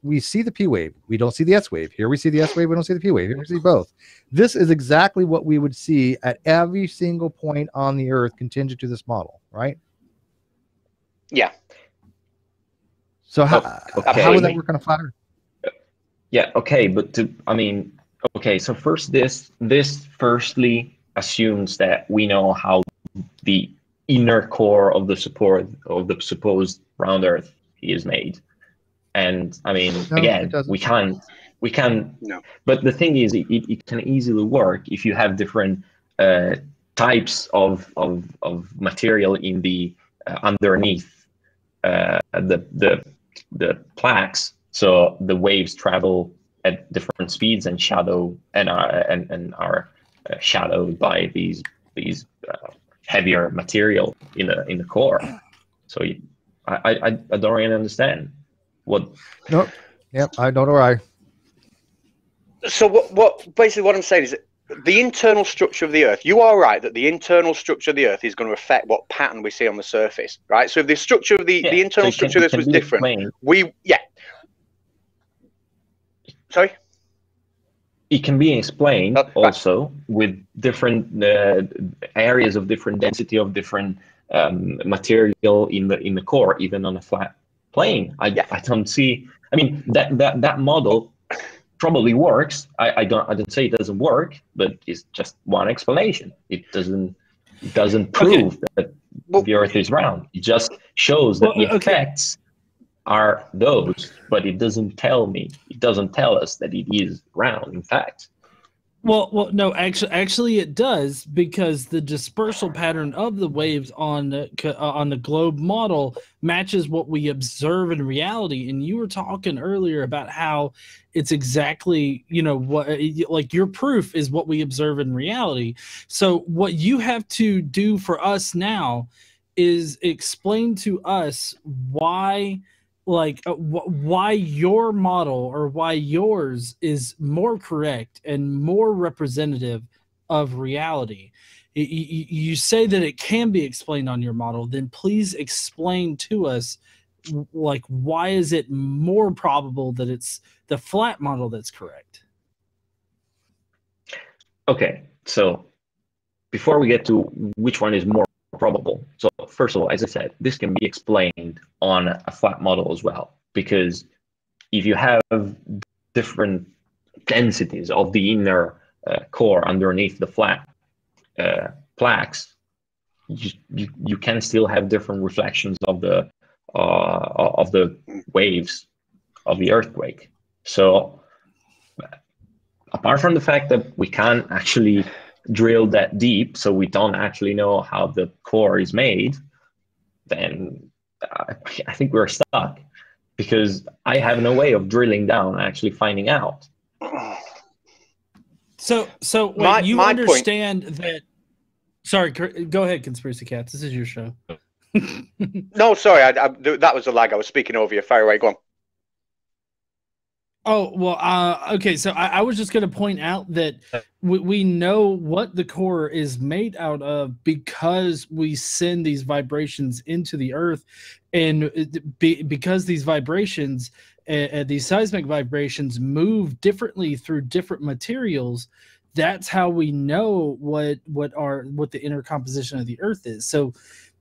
we see the P wave, we don't see the S wave. Here we see the S wave, we don't see the P wave. Here we see both. This is exactly what we would see at every single point on the Earth contingent to this model, right? Yeah. So how would that work on a flat Earth? Yeah, okay, but so first this firstly assumes that we know how the inner core of the supposed round Earth is made. And again, we can no. But the thing is, it can easily work if you have different types of material in the underneath the plaques. So the waves travel at different speeds and are shadowed by these heavier material in the core. So I don't really understand what. No, yep, I don't know why. So what basically what I'm saying is that the internal structure of the Earth. You are right that the internal structure of the Earth is going to affect what pattern we see on the surface, right? So if the structure of the internal structure of this was different, Sorry? It can be explained also with different areas of different density of different material in the core, even on a flat plane. I don't see. That model probably works. I don't say it doesn't work, but it's just one explanation. It doesn't prove that the Earth is round. It just shows that the effects are those, but it doesn't tell us that it is round, in fact. Well, no, actually it does, because the dispersal pattern of the waves on the globe model matches what we observe in reality. And you were talking earlier about how it's exactly, like your proof is what we observe in reality. So what you have to do for us now is explain to us why your model or why yours is more correct and more representative of reality. You say that it can be explained on your model, then please explain to us, why is it more probable that it's the flat model that's correct? Okay, so before we get to which one is more probable. So first of all, as I said, this can be explained on a flat model as well, because if you have different densities of the inner core underneath the flat plaques, you can still have different reflections of the waves of the earthquake. So apart from the fact that we can't actually drill that deep, so we don't actually know how the core is made, then I think we're stuck, because I have no way of drilling down and actually finding out. So wait, you understand that Sorry, go ahead, Conspiracy Catz. This is your show. No, sorry, that was a lag. I was speaking over you. Fire away, go on. Oh, well, okay, so I was just going to point out that we know what the core is made out of because we send these vibrations into the earth, and because these vibrations, these seismic vibrations move differently through different materials, that's how we know what the inner composition of the earth is. So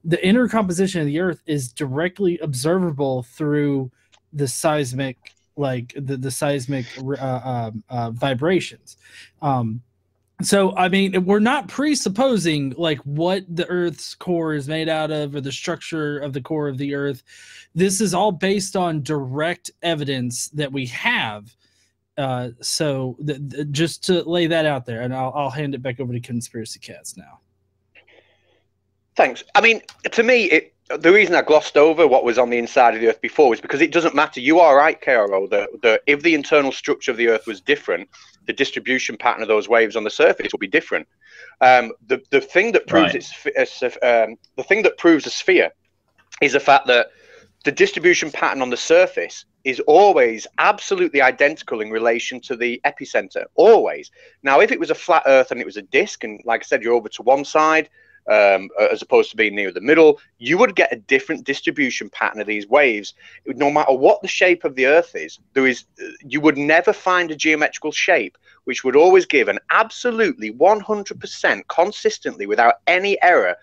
the inner composition of the earth is directly observable through the seismic, like the seismic vibrations. So I mean, we're not presupposing like what the earth's core is made out of or the structure of the core of the earth. This is all based on direct evidence that we have. So just to lay that out there, and I'll hand it back over to Conspiracy Catz now. Thanks. I mean, to me, the reason I glossed over what was on the inside of the Earth before was because it doesn't matter. You are right, KRO, that if the internal structure of the Earth was different, the distribution pattern of those waves on the surface will be different. The thing that proves the thing that proves a sphere is the fact that the distribution pattern on the surface is always absolutely identical in relation to the epicenter. Always. Now, if it was a flat Earth and it was a disk, and like I said, you're over to one side, as opposed to being near the middle, you would get a different distribution pattern of these waves. No matter what the shape of the Earth is, you would never find a geometrical shape which would always give an absolutely 100% consistently, without any error,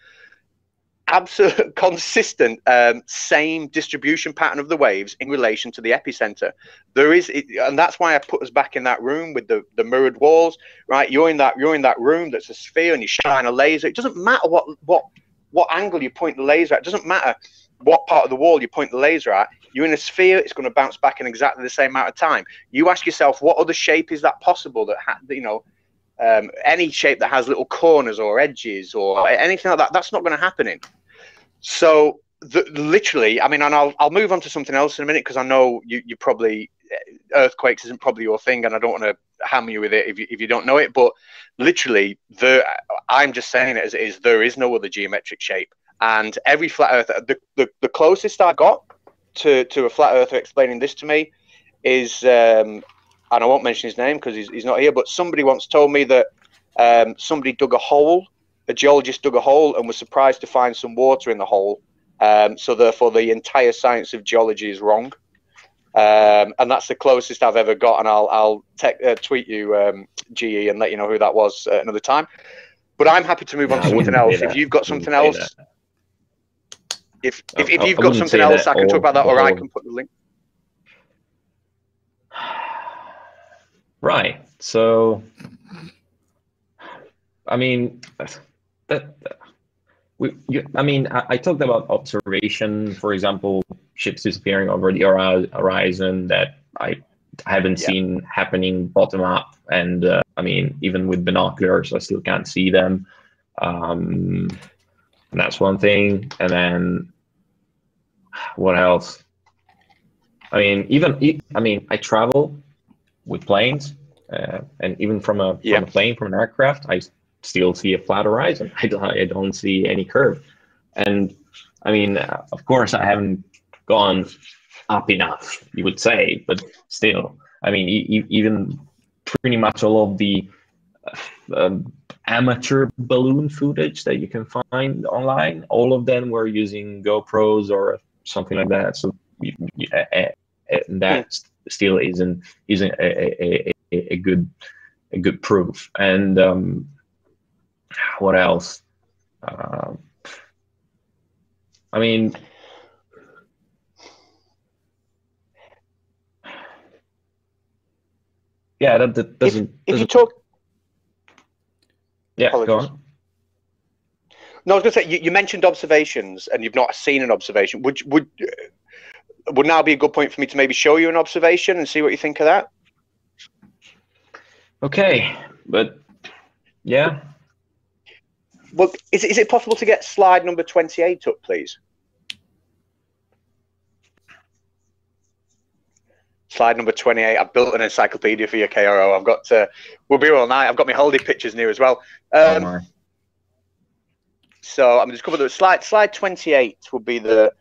absolute consistent same distribution pattern of the waves in relation to the epicenter. And that's why I put us back in that room with the mirrored walls, right? You're in that room that's a sphere, and you shine a laser. It doesn't matter what angle you point the laser at. It doesn't matter what part of the wall you point the laser at. You're in a sphere, it's going to bounce back in exactly the same amount of time. You ask yourself, what other shape is that possible that any shape that has little corners or edges or anything like that, that's not going to happen in. So literally, I mean, and I'll move on to something else in a minute, because I know you probably, earthquakes isn't probably your thing, and I don't want to hammer you with it if you don't know it, but literally, I'm just saying it as it is, there is no other geometric shape. And every flat earther, the closest I got to a flat earther explaining this to me is, and I won't mention his name because he's not here, but somebody once told me that somebody dug a hole. A geologist dug a hole and was surprised to find some water in the hole. So therefore, the entire science of geology is wrong. And that's the closest I've ever got. And I'll tweet you, GE, and let you know who that was another time. But I'm happy to move on to something else. If you've got something else, if you've got something else, I can talk about that, or I can put the link. Right. So, I mean, I talked about observation, for example, ships disappearing over the horizon that I haven't seen happening bottom up, and I mean, even with binoculars, I still can't see them. And that's one thing. And then what else? I mean, I travel with planes, and even from a plane, from an aircraft, I still see a flat horizon. I don't see any curve. And I mean, of course, I haven't gone up enough, you would say, but still, I mean, even pretty much all of the amateur balloon footage that you can find online, all of them were using GoPros or something like that. So that still isn't a good proof. And what else? I mean, yeah, that doesn't. If you talk, yeah, apologies. Go on. No, I was going to say you mentioned observations, and you've not seen an observation. Would now be a good point for me to maybe show you an observation and see what you think of that? Okay, but yeah. Well, is it possible to get slide number 28 up, please? Slide number 28. I've built an encyclopedia for your KRO. I've got we'll be here all night. I've got my holiday pictures new as well. So I'm just cover the slide 28 will be the,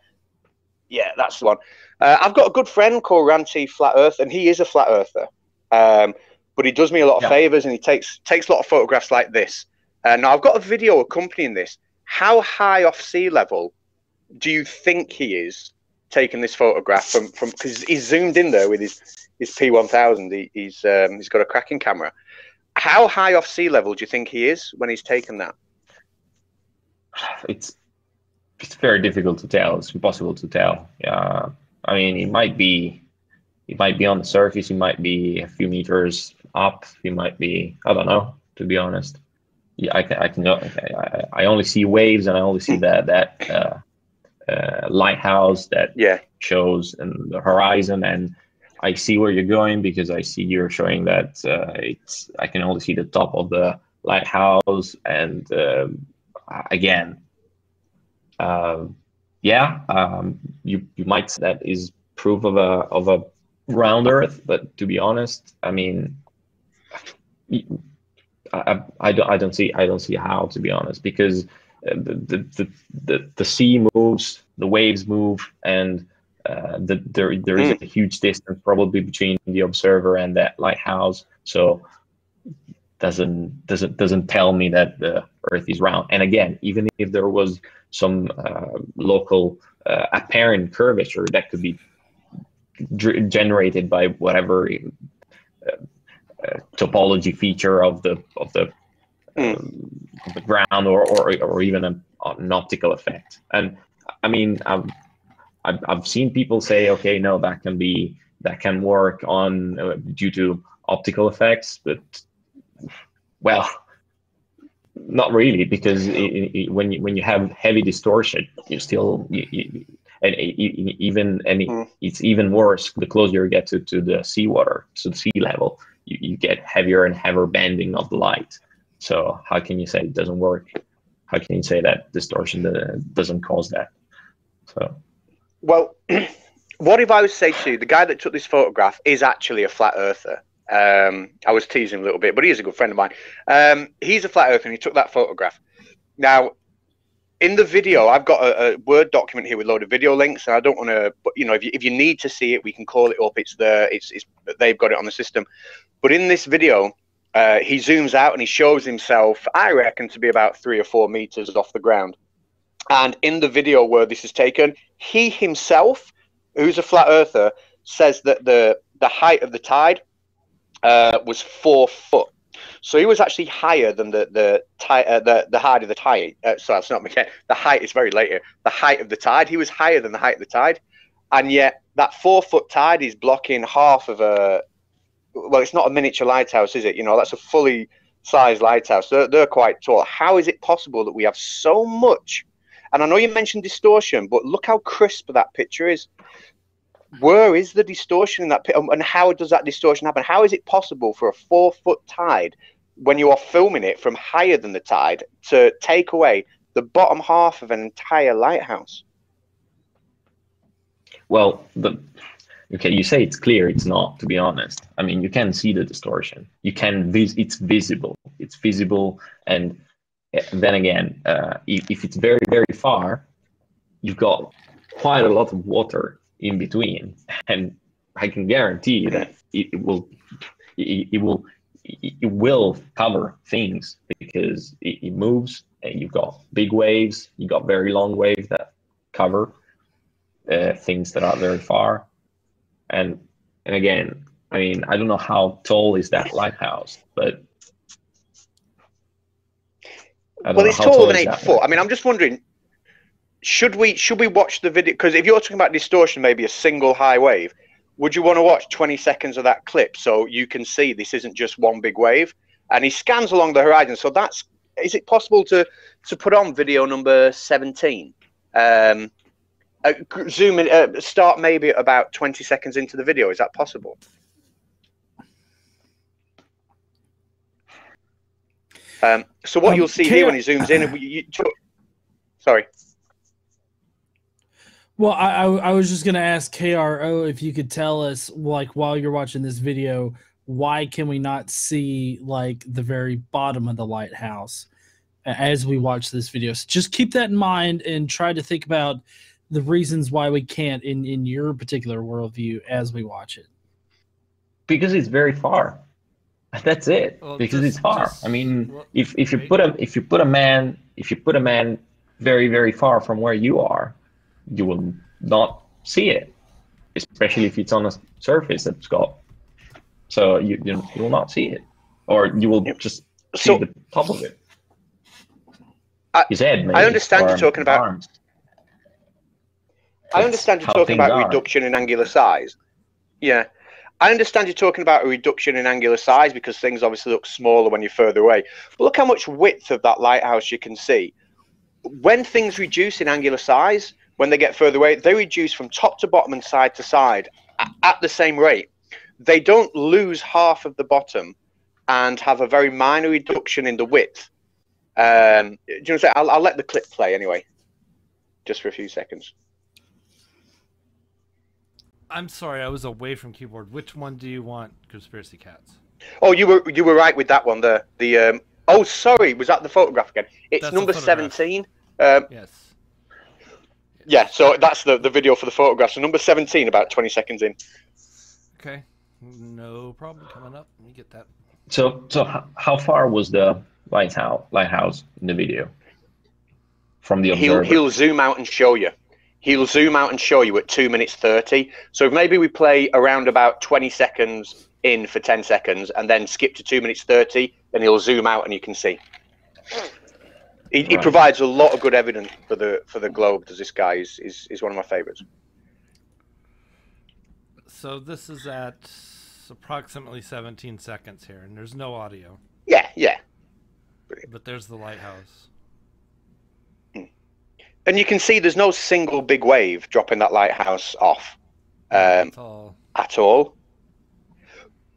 yeah, that's the one. I've got a good friend called Ranty Flat Earth, and he is a flat earther. But he does me a lot of favors, and he takes a lot of photographs like this. Now I've got a video accompanying this. How high off sea level do you think he is taking this photograph from? Because he's zoomed in there with his P1000. He's got a cracking camera. How high off sea level do you think he is when he's taken that? It's very difficult to tell. It's impossible to tell. I mean, he might be on the surface. He might be a few meters up. He might be, I don't know, to be honest. Yeah, I only see waves, and I only see that lighthouse that shows in the horizon, and I see where you're going because I see you're showing that I can only see the top of the lighthouse, and again, you might say that is proof of a round Earth, but to be honest, I mean, I don't see how, to be honest, because the sea moves, the waves move, and there is a huge distance probably between the observer and that lighthouse, so doesn't tell me that the Earth is round. And again, even if there was some local apparent curvature that could be generated by whatever topology feature of the ground, or even an optical effect. And I mean, I've seen people say, okay, no, that can work on due to optical effects, but well, not really, because when you have heavy distortion, you still it's even worse the closer you get to the seawater, to the sea level. You get heavier and heavier bending of the light. So how can you say it doesn't work? How can you say that distortion doesn't cause that? So, well, what if I was to say to you, the guy that took this photograph is actually a flat earther? I was teasing a little bit, but he is a good friend of mine. He's a flat earther, and he took that photograph. Now, in the video, I've got a Word document here with a load of video links, and I don't want to, but you know, if you need to see it, we can call it up. It's there. They've got it on the system. But in this video, he zooms out and he shows himself, I reckon, to be about 3 or 4 meters off the ground. And in the video where this is taken, he himself, who's a flat earther, says that the height of the tide was 4 foot. So he was actually higher than the height of the tide. Sorry, that's not me. The height is very late here. The height of the tide. He was higher than the height of the tide, and yet that 4 foot tide is blocking half of a. Well, it's not a miniature lighthouse, is it? You know, that's a fully sized lighthouse. They're quite tall. How is it possible that we have so much? And I know you mentioned distortion, but look how crisp that picture is. Where is the distortion in that picture, and how does that distortion happen? How is it possible for a 4 foot tide, when you are filming it from higher than the tide, to take away the bottom half of an entire lighthouse? Well, okay, you say it's clear. It's not, to be honest. I mean, you can see the distortion. You can it's visible. It's visible, and then again, if it's very, very far, you've got quite a lot of water in between, and I can guarantee you that it will cover things, because it moves, and you've got big waves, you got very long waves that cover things that are very far. And again, I mean, I don't know how tall is that lighthouse, but well, it's taller than 8 foot. I mean, I'm just wondering, should we watch the video? Because if you're talking about distortion, maybe a single high wave, would you want to watch 20 seconds of that clip so you can see this isn't just one big wave? And he scans along the horizon. So is it possible to put on video number 17? Zoom in, start maybe at about 20 seconds into the video. Is that possible? So what you'll see here when he zooms in, sorry. Well, I was just going to ask KRO if you could tell us, like, while you're watching this video, why can we not see, like, the very bottom of the lighthouse? as we watch this video. So just keep that in mind and try to think about the reasons why we can't in your particular worldview as we watch it. Because it's very far. That's it. Well, because it's far. I mean, if you put a man very, very far from where you are, you will not see it, especially if it's on a surface that's got. So you will not see it, or you will just see the top of it. His head, maybe, I understand you're talking about. Arms. I understand you're talking about reduction in angular size. Yeah. I understand you're talking about a reduction in angular size because things obviously look smaller when you're further away. But look how much width of that lighthouse you can see. When things reduce in angular size, when they get further away, they reduce from top to bottom and side to side at the same rate. They don't lose half of the bottom and have a very minor reduction in the width. Do you know what I'm saying? I'll let the clip play anyway, just for a few seconds. I'm sorry, I was away from keyboard. Which one do you want, Conspiracy Catz? Oh, you were right with that one. Oh, sorry, was that the photograph again? It's that's number 17. Yes. Yeah, so that's the video for the photograph. So number 17, about 20 seconds in. Okay, no problem. Coming up, let me get that. So how far was the lighthouse in the video from the observer? He'll zoom out and show you. He'll zoom out and show you at 2 minutes 30. So if maybe we play around about 20 seconds in for 10 seconds and then skip to 2 minutes 30, then he'll zoom out and you can see. He provides a lot of good evidence for the globe. Does this guy is one of my favorites. So this is at approximately 17 seconds here, and there's no audio. Yeah. Brilliant. But there's the lighthouse. And you can see there's no single big wave dropping that lighthouse off at all.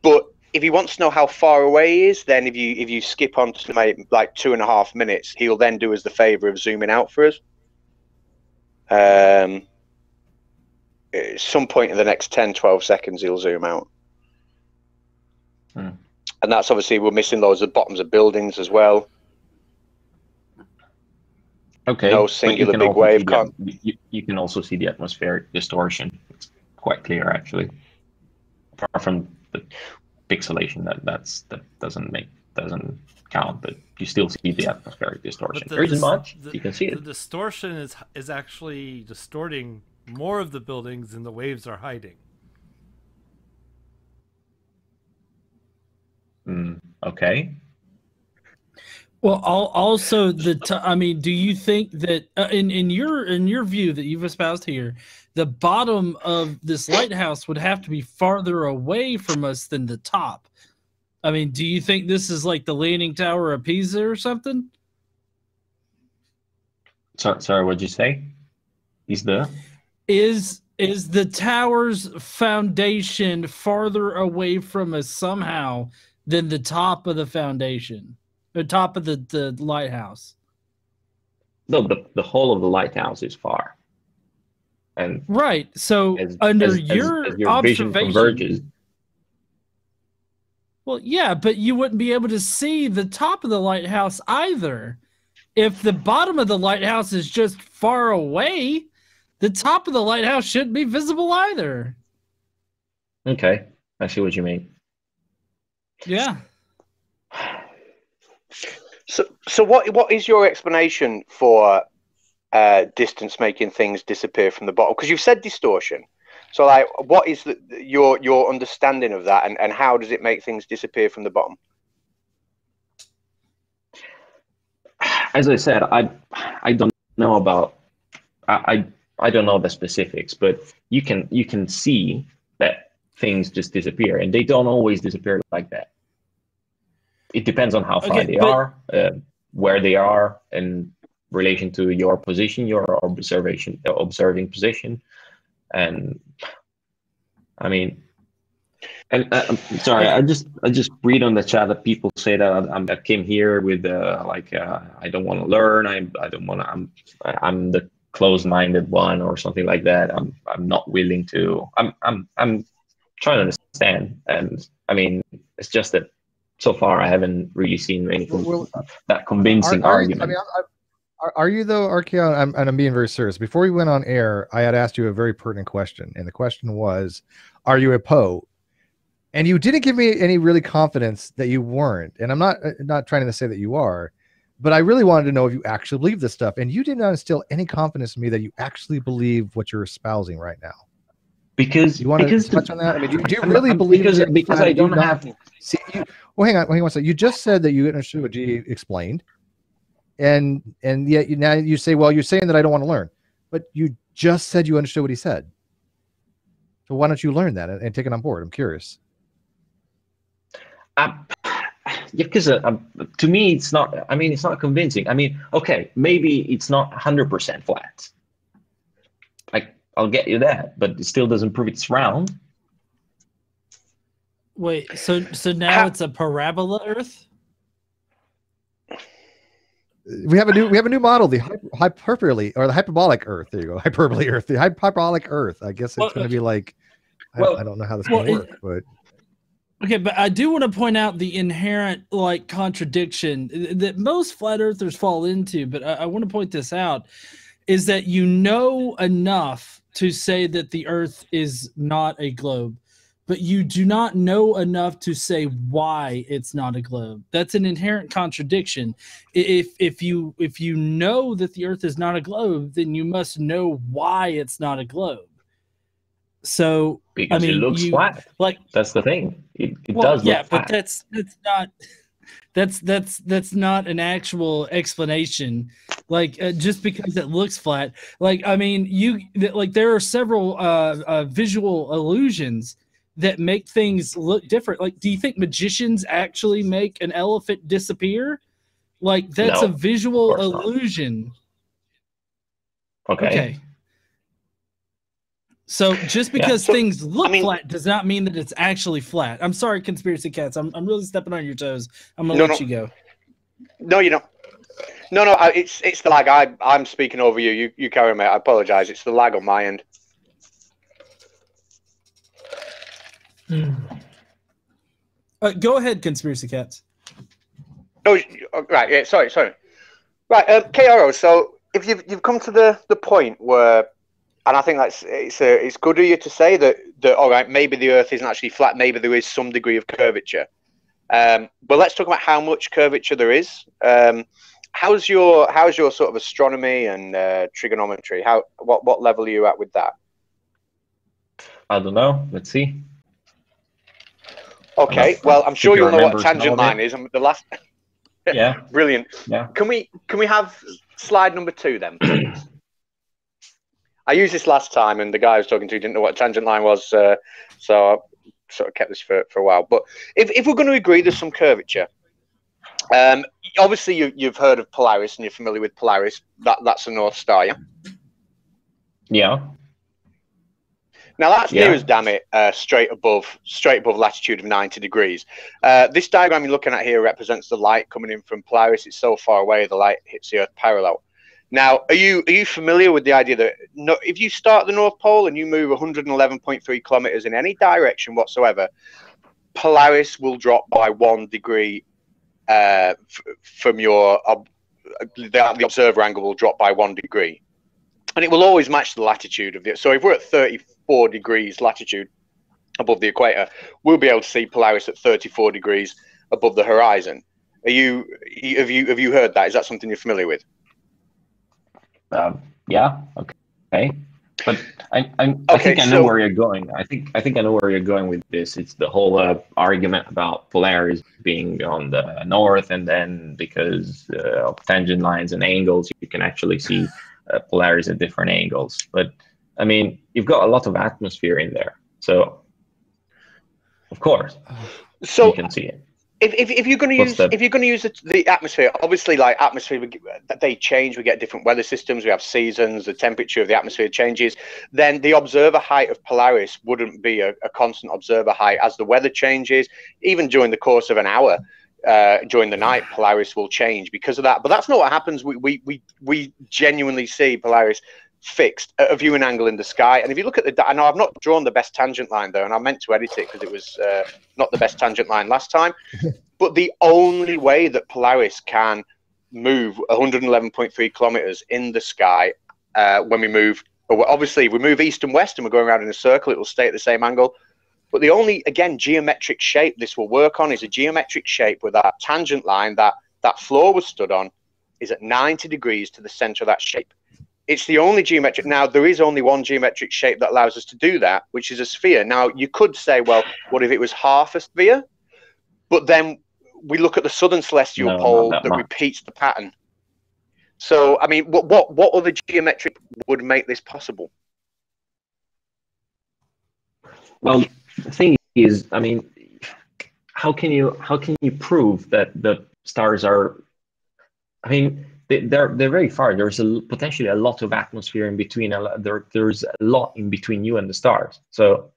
But if he wants to know how far away he is, then if you skip on to like 2.5 minutes, he'll then do us the favor of zooming out for us. At some point in the next 10-12 seconds, he'll zoom out. And that's obviously, we're missing loads of bottoms of buildings as well. Okay. No singular big wave. You can also see the atmospheric distortion. It's quite clear, actually. Apart from the pixelation, that doesn't count, but you still see the atmospheric distortion. There isn't much. You can see it. The distortion is actually distorting more of the buildings than the waves are hiding. Okay. Well, also I mean, do you think that in your view that you've espoused here, the bottom of this lighthouse would have to be farther away from us than the top? I mean, do you think this is like the Leaning Tower of Pisa or something? Sorry, what'd you say? Is the tower's foundation farther away from us somehow than the top of the foundation? The top of the lighthouse. No, the whole of the lighthouse is far. And right. So as your vision converges. Well, yeah, but you wouldn't be able to see the top of the lighthouse either. If the bottom of the lighthouse is just far away, the top of the lighthouse shouldn't be visible either. Okay, I see what you mean. Yeah. So what is your explanation for distance making things disappear from the bottom? Because you've said distortion. So like, what is your understanding of that, and how does it make things disappear from the bottom? As I said, I don't know about I don't know the specifics, but you can see that things just disappear, and they don't always disappear like that. It depends on how far they are, where they are in relation to your position, your observing position, and I mean, and I'm sorry, I just read on the chat that people say that I came here with I don't want to learn, I'm the closed-minded one or something like that. I'm not willing to. I'm trying to understand, and I mean, it's just that so far I haven't really seen anything that convincing argument. Are you though, Archaea? I'm being very serious. Before we went on air, I had asked you a very pertinent question, and the question was, "Are you a Poe?" And you didn't give me any really confidence that you weren't. And I'm not trying to say that you are, but I really wanted to know if you actually believe this stuff. And you did not instill any confidence in me that you actually believe what you're espousing right now. Because you want to touch on that? I mean, do you really believe? Because I don't have. See, well, hang on one second. You just said that you understood what G explained. And yet now you say, well, you're saying that I don't want to learn, but you just said you understood what he said. So why don't you learn that and take it on board? I'm curious. Yeah, because to me, it's not. I mean, it's not convincing. I mean, okay, maybe it's not 100% flat. I'll get you that, but it still doesn't prove it's round. Wait, so now it's a parabola Earth? We have a new model, the hyperbolic Earth. There you go, hyperbole Earth, the hyperbolic Earth. I guess it's going to be like, I don't know how this is going to work, but okay. But I do want to point out the inherent contradiction that most flat earthers fall into. But I want to point this out: is that you know enough to say that the Earth is not a globe, but you do not know enough to say why it's not a globe. That's an inherent contradiction. If you know that the Earth is not a globe, then you must know why it's not a globe. So because it looks flat. Like that's the thing. It does look flat. But that's not an actual explanation. Just because it looks flat. I mean, there are several visual illusions that make things look different. Do you think magicians actually make an elephant disappear? That's a visual illusion. Okay. So just because things look flat does not mean that it's actually flat. I'm sorry, Conspiracy Cats. I'm really stepping on your toes. I'm gonna let you go. No, you don't. No, it's the lag. I'm speaking over you. You carry on, mate. I apologize. It's the lag on my end. Go ahead, Conspiracy Cats. Oh, right. Yeah. Sorry. Right. KRO. So if you've come to the point where, and I think it's good of you to say that all right, maybe the Earth isn't actually flat. Maybe there is some degree of curvature. But let's talk about how much curvature there is. How's your sort of astronomy and trigonometry? What level are you at with that? I don't know. Let's see. Okay. Well, I'm sure you'll know what tangent line is. The last. Yeah. Brilliant. Yeah. Can we have slide number 2 then, please? I used this last time, and the guy I was talking to didn't know what a tangent line was, so I sort of kept this for a while. But if we're going to agree there's some curvature, obviously you've heard of Polaris and you're familiar with Polaris. That's a North Star, yeah? Yeah. Now that's near as damn it, straight above latitude of 90 degrees. This diagram you're looking at here represents the light coming in from Polaris. It's so far away the light hits the Earth parallel. Now, are you familiar with the idea that if you start at the North Pole and you move 111.3 kilometers in any direction whatsoever, Polaris will drop by 1 degree from the observer angle will drop by 1 degree, and it will always match the latitude of the. So if we're at 34 degrees latitude above the equator, we'll be able to see Polaris at 34 degrees above the horizon. Have you heard that? Is that something you're familiar with? Yeah. Okay. But I think I know where you're going. I think I know where you're going with this. It's the whole argument about Polaris being on the north, and then because of tangent lines and angles, you can actually see Polaris at different angles. But I mean, you've got a lot of atmosphere in there, so of course, you can see it. If you're going to use the atmosphere, obviously, like atmosphere, they change. We get different weather systems. We have seasons. The temperature of the atmosphere changes. Then the observer height of Polaris wouldn't be a constant observer height as the weather changes. Even during the course of an hour, during the night, Polaris will change because of that. But that's not what happens. We genuinely see Polaris fixed at a viewing angle in the sky. And if you look at the, I know I've not drawn the best tangent line there, and I meant to edit it because it was not the best tangent line last time. But the only way that Polaris can move 111.3 kilometers in the sky when we move, obviously if we move east and west and we're going around in a circle, it will stay at the same angle. But the only, again, geometric shape this will work on is a geometric shape where that tangent line that floor was stood on is at 90 degrees to the center of that shape. It's the only geometric. Now, there is only one geometric shape that allows us to do that, which is a sphere. Now, you could say, well, what if it was half a sphere? But then we look at the southern celestial pole that repeats the pattern. So, I mean, what other geometric would make this possible? Well, the thing is, I mean, how can you prove that the stars are? I mean, they're very far. There's potentially a lot of atmosphere in between. There's a lot in between you and the stars. So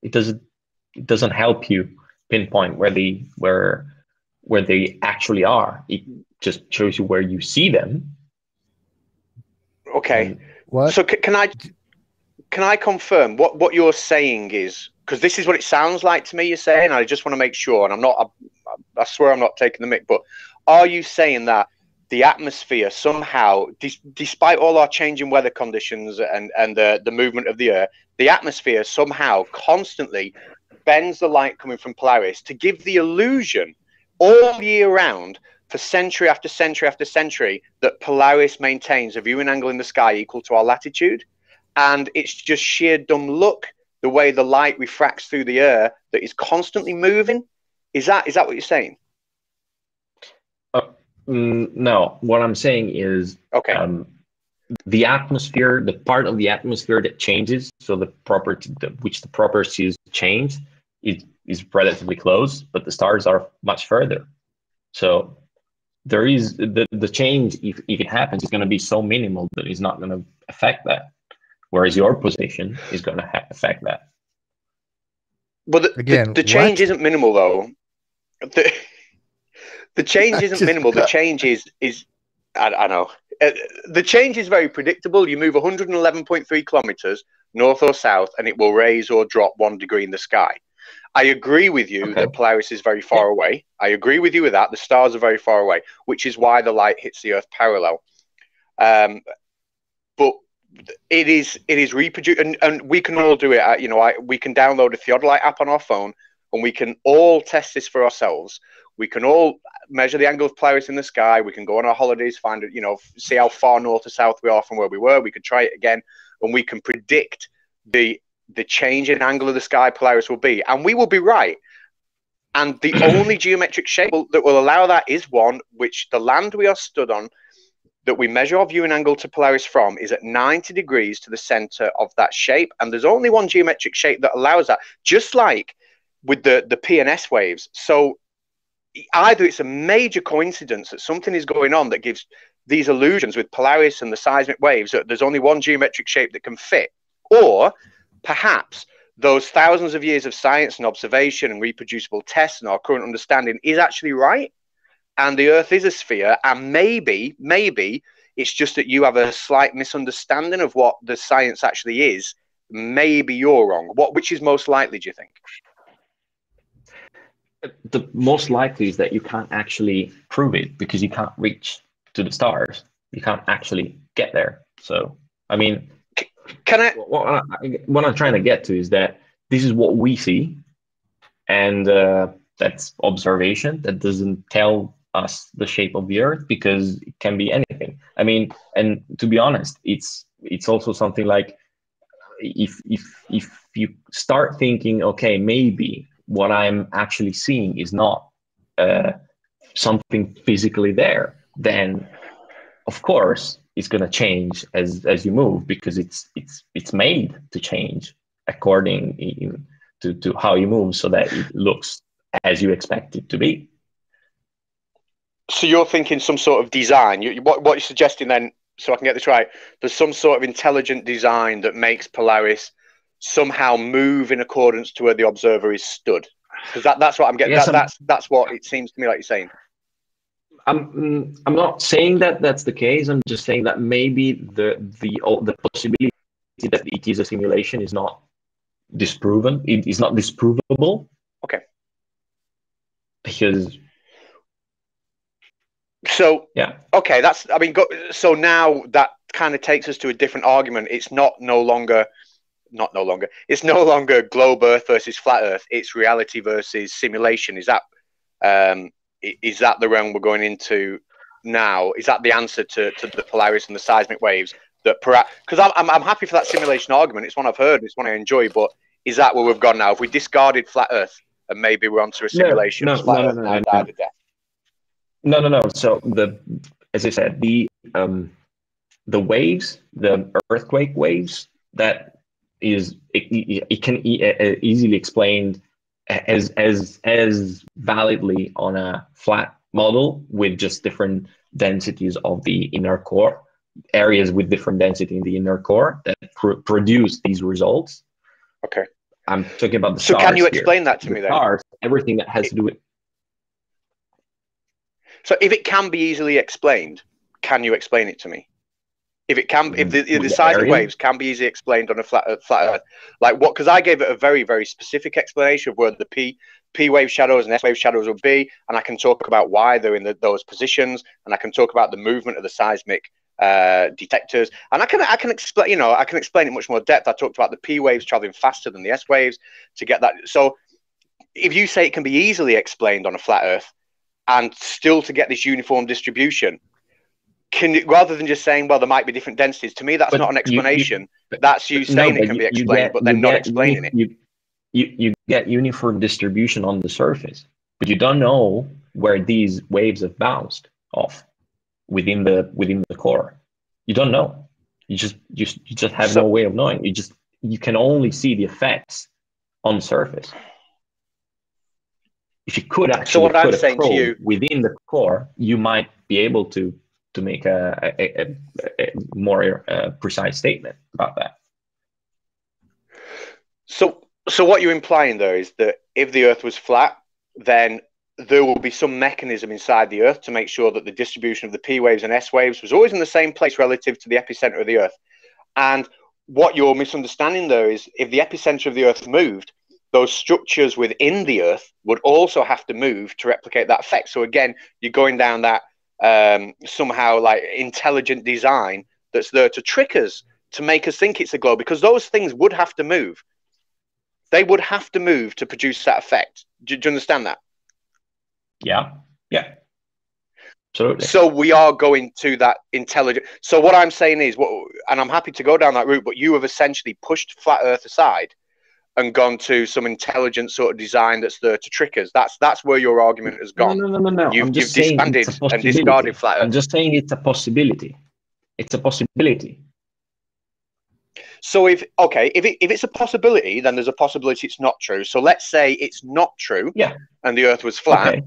it doesn't help you pinpoint where they actually are. It just shows you where you see them. Okay. What? So can I confirm what you're saying is, because this is what it sounds like to me you're saying, and I just want to make sure, and I swear I'm not taking the mick, but are you saying that the atmosphere somehow, despite all our changing weather conditions and the movement of the Earth, the atmosphere somehow constantly bends the light coming from Polaris to give the illusion all year round for century after century after century that Polaris maintains a viewing angle in the sky equal to our latitude? And it's just sheer dumb luck, the way the light refracts through the air, that is constantly moving. Is that what you're saying? No, what I'm saying is, okay, the atmosphere, the part of the atmosphere that changes, so the property which the properties change, is relatively close, but the stars are much further. So there is the change, if it happens, is going to be so minimal that it's not going to affect that. Whereas your position is going to affect that. Well, the change isn't minimal, though. The change isn't minimal. The change is I know. The change is very predictable. You move 111.3 kilometers north or south, and it will raise or drop 1 degree in the sky. I agree with you that Polaris is very far away. I agree with you with that. The stars are very far away, which is why the light hits the Earth parallel. But it is reproduced, and we can all do it. We can download a theodolite app on our phone, and we can all test this for ourselves. We can all measure the angle of Polaris in the sky. We can go on our holidays, find it, see how far north or south we are from where we were. We could try it again, and we can predict the change in angle of the sky Polaris will be, and we will be right. And the only geometric shape that will allow that is one which the land we are stood on, that we measure our viewing angle to Polaris from, is at 90 degrees to the center of that shape. And there's only one geometric shape that allows that, just like with the PNS waves. So either it's a major coincidence that something is going on that gives these illusions with Polaris and the seismic waves, that there's only one geometric shape that can fit, or perhaps those thousands of years of science and observation and reproducible tests and our current understanding is actually right, and the Earth is a sphere, and maybe it's just that you have a slight misunderstanding of what the science actually is. Maybe you're wrong. Which is most likely, do you think? The most likely is that you can't actually prove it, because you can't reach to the stars. You can't actually get there. So, I mean, what I'm trying to get to is that this is what we see, and that's observation. That doesn't tell us the shape of the Earth, because it can be anything. I mean, and to be honest, it's also something like, if you start thinking, okay, maybe what I'm actually seeing is not something physically there, then of course it's going to change as you move, because it's made to change according to how you move, so that it looks as you expect it to be. So you're thinking some sort of design. What you're suggesting then, so I can get this right, there's some sort of intelligent design that makes Polaris somehow move in accordance to where the observer is stood. Because that's what I'm getting. Yes, that's what it seems to me like you're saying. I'm not saying that that's the case. I'm just saying that maybe the possibility that it is a simulation is not disproven. It is not disprovable. Okay. Because. So yeah. Okay, that's. I mean, so now that kind of takes us to a different argument. It's no longer. It's no longer globe Earth versus flat Earth. It's reality versus simulation. Is that the realm we're going into now? Is that the answer to the Polaris and the seismic waves? That because I'm happy for that simulation argument. It's one I've heard. It's one I enjoy. But is that where we've gone now? If we discarded flat Earth and maybe we're onto a simulation of flat Earth now died a death. No. So as I said, the waves, the earthquake waves, that is it can easily explained as validly on a flat model with just different densities of the inner core, areas with different density in the inner core that produce these results. Okay. I'm talking about the stars. So can you explain that to me then? Stars, everything that has to do with. So if it can be easily explained, can you explain it to me? If it can, if the seismic waves can be easily explained on a flat Earth, like what? Because I gave it a very, very specific explanation of where the P wave shadows and S wave shadows would be, and I can talk about why they're in those positions, and I can talk about the movement of the seismic detectors, and I can explain. I can explain it much more depth. I talked about the P waves traveling faster than the S waves to get that. So if you say it can be easily explained on a flat Earth, and still to get this uniform distribution, rather than just saying, well, there might be different densities, to me, that's not an explanation. That's you saying it can be explained, but then not explaining it. You get uniform distribution on the surface, but you don't know where these waves have bounced off within the core. You don't know. You just have no way of knowing. You can only see the effects on the surface. If you could actually put a probe within the core, you might be able to make a more precise statement about that. So what you're implying though is that if the Earth was flat, then there will be some mechanism inside the Earth to make sure that the distribution of the P waves and S waves was always in the same place relative to the epicenter of the Earth. And what you're misunderstanding though is if the epicenter of the Earth moved, those structures within the Earth would also have to move to replicate that effect. So again, you're going down that somehow like intelligent design that's there to trick us, to make us think it's a globe, because those things would have to move. They would have to move to produce that effect. Do you understand that? Yeah. Absolutely. So we are going to that intelligent. So what I'm saying is, and I'm happy to go down that route, but you have essentially pushed flat Earth aside and gone to some intelligent sort of design that's there to trick us. That's where your argument has gone. No. You've disbanded and discarded flat Earth. I'm just saying it's a possibility. It's a possibility. So if it's a possibility, then there's a possibility it's not true. So let's say it's not true, and the Earth was flat,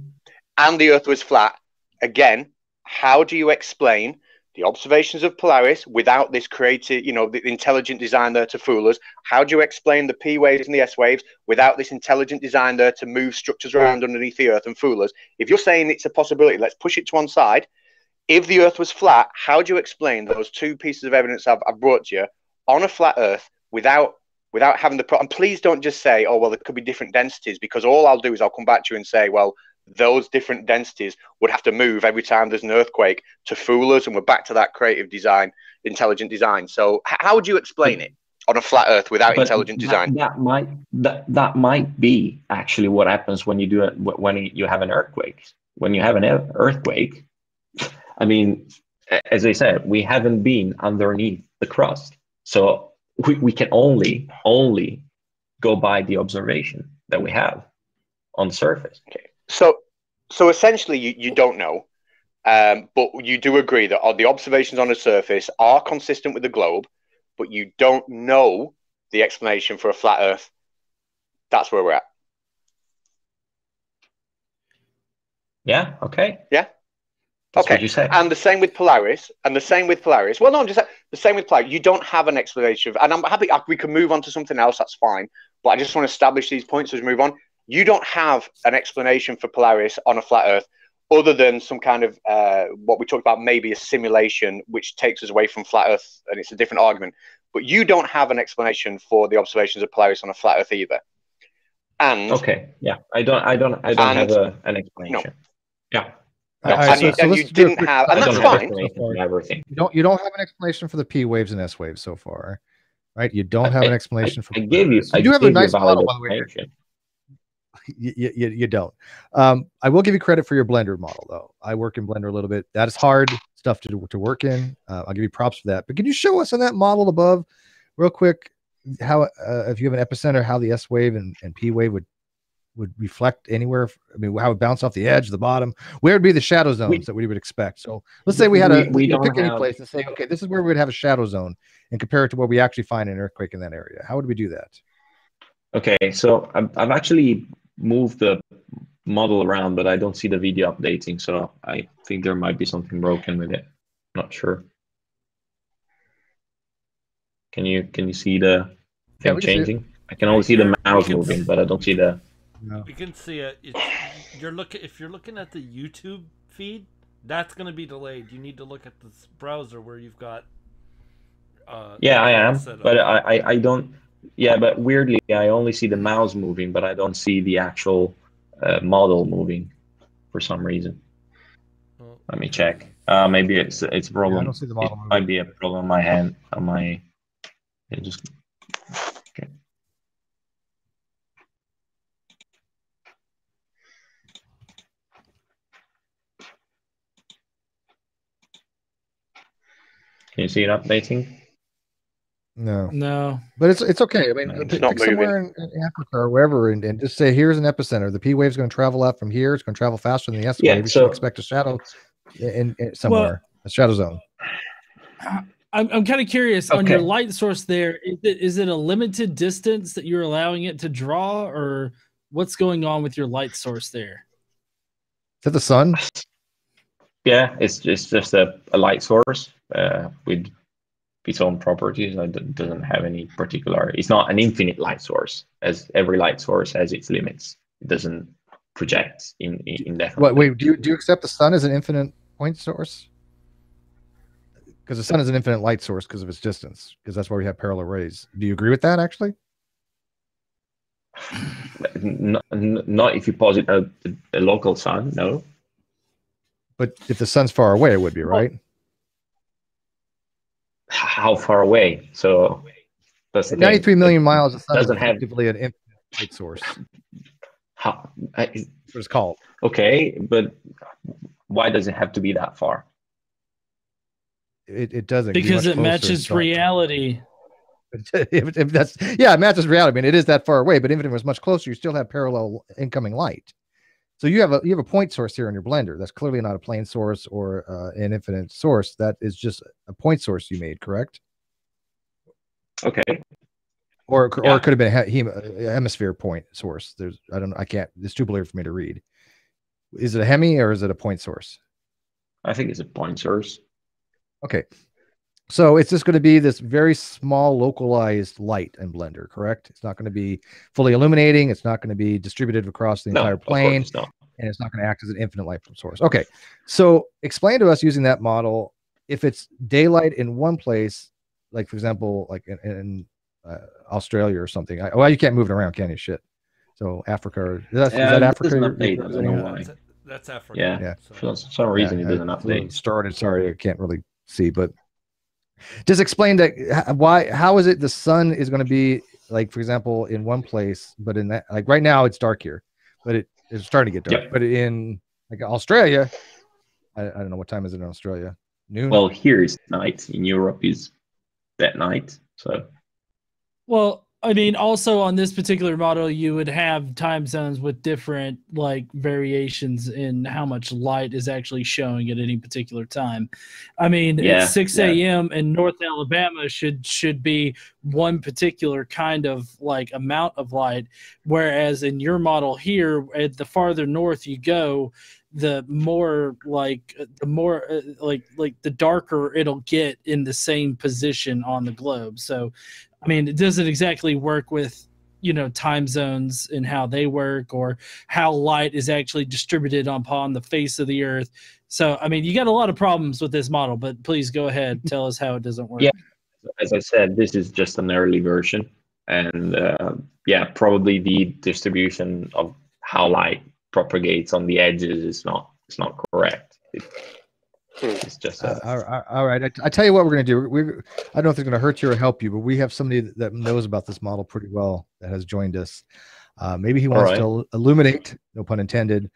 and the Earth was flat. Again, how do you explain the observations of Polaris without this creative, the intelligent design there to fool us? How do you explain the P waves and the S waves without this intelligent design there to move structures around underneath the Earth and fool us? If you're saying it's a possibility, let's push it to one side. If the Earth was flat, how do you explain those two pieces of evidence I've brought to you on a flat Earth without having the problem? And please don't just say, oh, well, there could be different densities, because all I'll do is I'll come back to you and say, well, those different densities would have to move every time there's an earthquake to fool us, and we're back to that creative design, intelligent design. So how would you explain it on a flat Earth without intelligent design? That might be actually what happens when you have an earthquake. When you have an earthquake, I mean, as I said, we haven't been underneath the crust, so we can only go by the observation that we have on the surface. Okay. So essentially, you don't know, but you do agree that the observations on the surface are consistent with the globe, but you don't know the explanation for a flat Earth. That's where we're at. Yeah. Okay. Yeah. That's okay. What you say. And the same with Polaris. Well, no, I'm just the same with Polaris. You don't have an explanation and I'm happy we can move on to something else. That's fine. But I just want to establish these points as we move on. You don't have an explanation for Polaris on a flat Earth. other than some kind of what we talked about, maybe a simulation which takes us away from flat Earth, and it's a different argument. But you don't have an explanation for the observations of Polaris on a flat Earth either. And okay, yeah, I don't have an explanation. No. Yeah. No, and you didn't have, and that's fine. You don't have an explanation for the P waves and S waves so far, right? You don't have an explanation for. I gave you. You do have a nice model, by the way. You don't. I will give you credit for your Blender model, though. I work in Blender a little bit. That is hard stuff to work in. I'll give you props for that. But can you show us on that model above, real quick, how if you have an epicenter, how the S wave and P wave would reflect anywhere? I mean, how it bounce off the edge, the bottom? Where would be the shadow zones that we would expect? So let's say we had pick any place and say, okay, this is where we would have a shadow zone, and compare it to where we actually find an earthquake in that area. How would we do that? Okay, so I've actually moved the model around, but I don't see the video updating, so I think there might be something broken with it. Not sure. Can you see the thing changing? I can only see the mouse moving, but I don't see the. No. You can see it. If you're looking at the YouTube feed, that's going to be delayed. You need to look at this browser where you've got. Yeah, I am, but I don't. Yeah, but weirdly, I only see the mouse moving, but I don't see the actual model moving for some reason. Let me check. Maybe it's a problem. Yeah, I don't see the model moving. Might be a problem on my hand. On my. Yeah, just. Okay. Can you see it updating? No, but it's okay. I mean, pick somewhere in Africa or wherever, and just say, here's an epicenter. The P wave is going to travel out from here. It's going to travel faster than the S wave. You should expect a shadow in somewhere, a shadow zone. I'm kind of curious on your light source there. Is it a limited distance that you're allowing it to draw, or what's going on with your light source there? Is that the sun? Yeah, it's just a light source with its own properties. It doesn't have any particular. It's not an infinite light source, as every light source has its limits. It doesn't project indefinitely. Wait, do you accept the sun as an infinite point source? Because the sun is an infinite light source because of its distance. Because that's why we have parallel rays. Do you agree with that? Actually, not if you posit a local sun. No. But if the sun's far away, it would be, right? How far away? So that's the 93 million miles. The sun doesn't is effectively an infinite light source. How? That's what it's called. Okay, but why does it have to be that far? It doesn't, because it matches reality. if that's it matches reality. I mean, it is that far away, but if it was much closer, you still have parallel incoming light. So you have a point source here in your Blender. That's clearly not a plane source or an infinite source. That is just a point source you made, correct? Okay. Or it could have been a hemisphere point source. It's too blurry for me to read. Is it a hemi or is it a point source? I think it's a point source. Okay. So it's just going to be this very small localized light in Blender, correct? It's not going to be fully illuminating. It's not going to be distributed across the entire plane. And it's not going to act as an infinite light source. Okay. So explain to us using that model, if it's daylight in one place, like for example, like in Australia or something. Well, you can't move it around, can you? Shit. So Africa, is that Africa? That's Africa. Yeah. For some reason, it doesn't update. Started. Sorry, I can't really see, but just explain that how is it the sun is going to be, like for example, in one place, but in that, like right now it's dark here, but it's starting to get dark. But in like Australia, I don't know what time is it in Australia. Noon. Well, here is night. In Europe is that night. So well, I mean, also on this particular model, you would have time zones with different like variations in how much light is actually showing at any particular time. I mean, it's 6 a.m. in North Alabama should be one particular kind of like amount of light, whereas in your model here, at the farther north you go, the more the darker it'll get in the same position on the globe. So I mean, it doesn't exactly work with you know, time zones and how they work, or how light is actually distributed upon the face of the Earth. So, I mean, you got a lot of problems with this model, but please go ahead, tell us how it doesn't work. Yeah, as I said, this is just an early version, and yeah, probably the distribution of how light propagates on the edges is not correct. It's just all right. I tell you what we're going to do. I don't know if it's going to hurt you or help you, but we have somebody that knows about this model pretty well that has joined us. Maybe he wants to illuminate, no pun intended,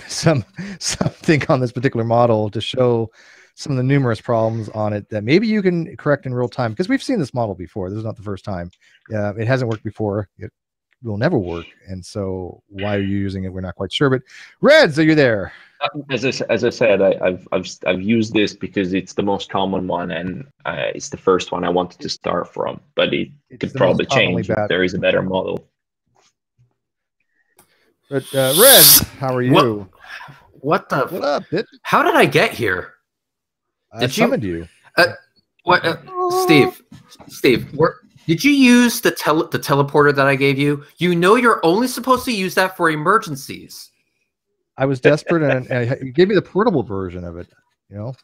something on this particular model to show some of the numerous problems on it that maybe you can correct in real time, because we've seen this model before. This is not the first time. It hasn't worked before. It will never work. And so why are you using it? We're not quite sure. But Reds, are you there? As I said, I've used this because it's the most common one, and it's the first one I wanted to start from. But it could probably change if there is a better model. But Reds, how are you? What up, bitch? How did I get here? I summoned you. Steve, did you use the teleporter that I gave you? You know you're only supposed to use that for emergencies. I was desperate, and you gave me the portable version of it. You know,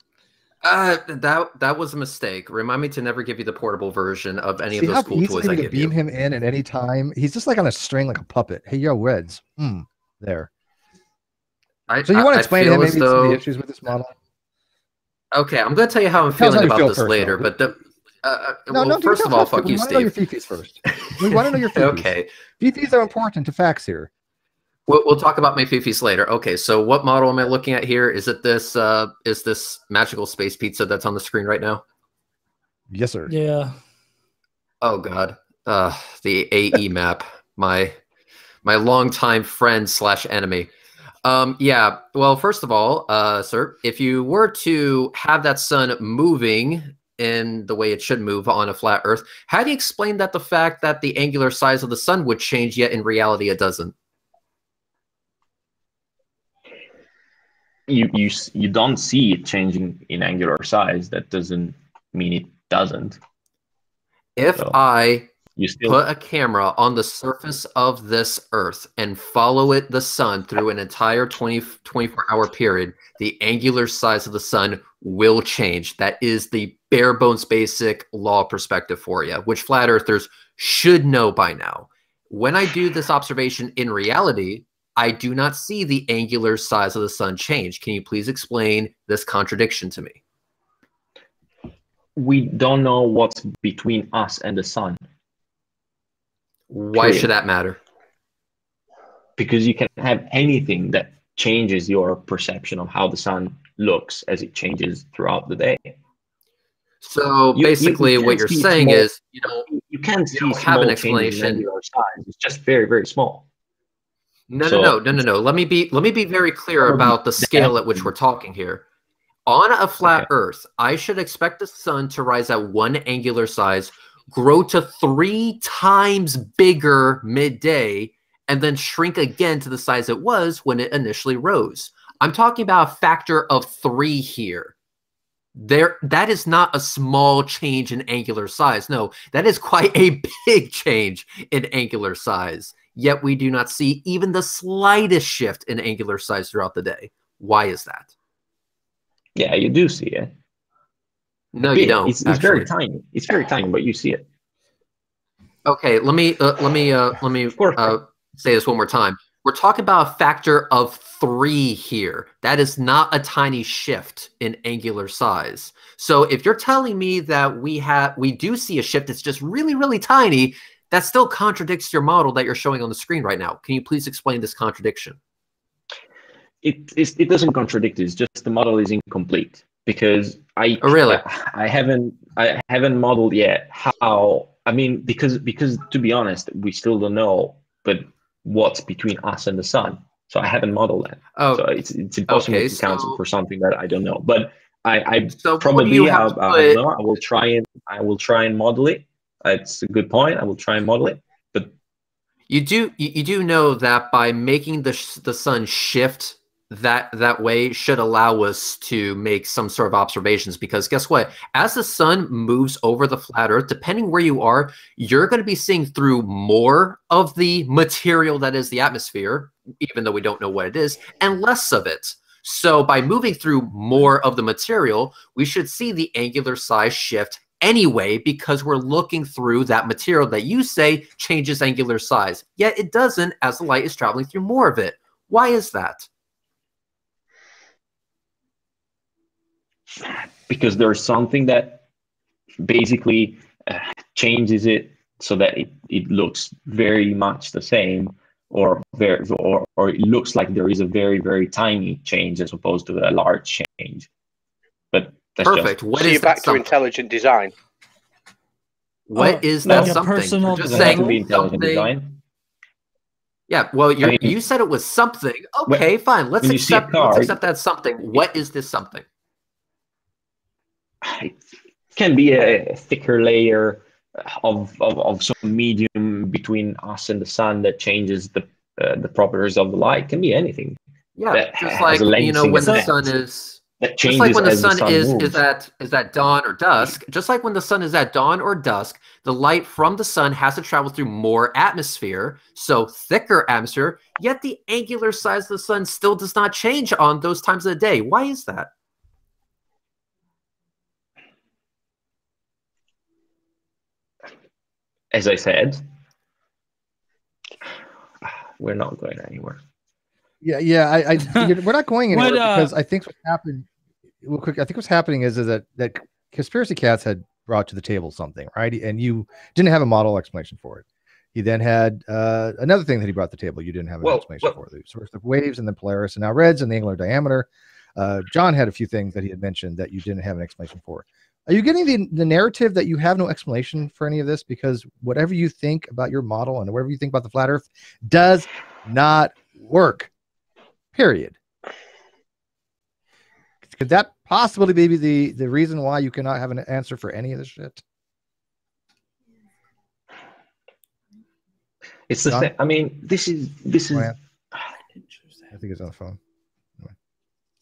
that was a mistake. Remind me to never give you the portable version of any of those cool toys I give you. Beam him in at any time. He's just like on a string, like a puppet. Hey, yo, Reds. There. So you want to explain to him maybe some of the issues with this model? Okay, I'm going to tell you how I'm feeling about this later. But first of all, fuck you, Steve. We want to know your fifis first. We want to know your fifis. Okay. Fifis are important to facts here. We'll talk about my fifis later. Okay, so what model am I looking at here? Is it this? Is this magical space pizza that's on the screen right now? Yes, sir. Yeah. Oh God, the AE map, my longtime friend / enemy. Yeah. Well, first of all, sir, if you were to have that sun moving in the way it should move on a flat Earth, how do you explain that the fact that the angular size of the sun would change, yet in reality it doesn't? You don't see it changing in angular size. That doesn't mean it doesn't. If I put a camera on the surface of this Earth and follow the sun through an entire 24-hour period, the angular size of the sun will change. That is the bare bones basic law perspective for you, which flat earthers should know by now. When I do this observation in reality, I do not see the angular size of the sun change. Can you please explain this contradiction to me? We don't know what's between us and the sun. Why should that matter? Because you can have anything that changes your perception of how the sun looks as it changes throughout the day. So basically what you're saying is, you can't have an explanation. It's just very, very small. No. Let me be very clear about the scale at which we're talking here. On a flat Earth, I should expect the sun to rise at one angular size, grow to 3 times bigger midday, and then shrink again to the size it was when it initially rose. I'm talking about a factor of 3 here. That is not a small change in angular size. No, that is quite a big change in angular size. Yet we do not see even the slightest shift in angular size throughout the day. Why is that? Yeah, you do see it. No, you don't. It's very tiny. It's very tiny, but you see it. Okay, let me say this one more time. We're talking about a factor of 3 here. That is not a tiny shift in angular size. So if you're telling me that we do see a shift that's just really, really tiny, that still contradicts your model that you're showing on the screen right now. Can you please explain this contradiction? It doesn't contradict. It's just the model is incomplete because I haven't modeled yet how. I mean, because to be honest, we still don't know, but what's between us and the sun. So I haven't modeled that. So it's impossible to count for something that I don't know. But I will try and model it. It's a good point. I will try and model it. But you do know that by making the sun shift that way should allow us to make some sort of observations, because guess what? As the sun moves over the flat Earth, depending where you are, you're going to be seeing through more of the material that is the atmosphere, even though we don't know what it is, and less of it. So by moving through more of the material, we should see the angular size shift anyway, because we're looking through that material that you say changes angular size. Yet it doesn't, as the light is traveling through more of it. Why is that? Because there's something that basically changes it so that it looks very much the same, or it looks like there is a very, very tiny change as opposed to a large change. But that's perfect. What so is you're back something? to intelligent design. What is that something? Just saying to be intelligent design. Yeah, well, you said it was something. Okay, fine. Let's accept that something. What is this something? It can be a thicker layer of some medium between us and the sun that changes the properties of the light. It can be anything. Yeah, just like when the sun is. Just like when the sun is at dawn or dusk. Just like when the sun is at dawn or dusk, the light from the sun has to travel through more atmosphere, so thicker atmosphere. Yet the angular size of the sun still does not change on those times of the day. Why is that? As I said, we're not going anywhere. Yeah. We're not going anywhere because I think what's happened. Real quick, I think what's happening is that Conspiracy Catz had brought to the table something, right? And you didn't have a model explanation for it. He then had another thing that he brought to the table. You didn't have an explanation for the source of waves and then Polaris and now reds and the angular diameter. John had a few things that he had mentioned that you didn't have an explanation for. Are you getting the narrative that you have no explanation for any of this? Because whatever you think about your model and whatever you think about the flat Earth does not work. Period. Could that possibly be the reason why you cannot have an answer for any of this shit? It's the same. I mean, this is. I think it's on the phone. Anyway.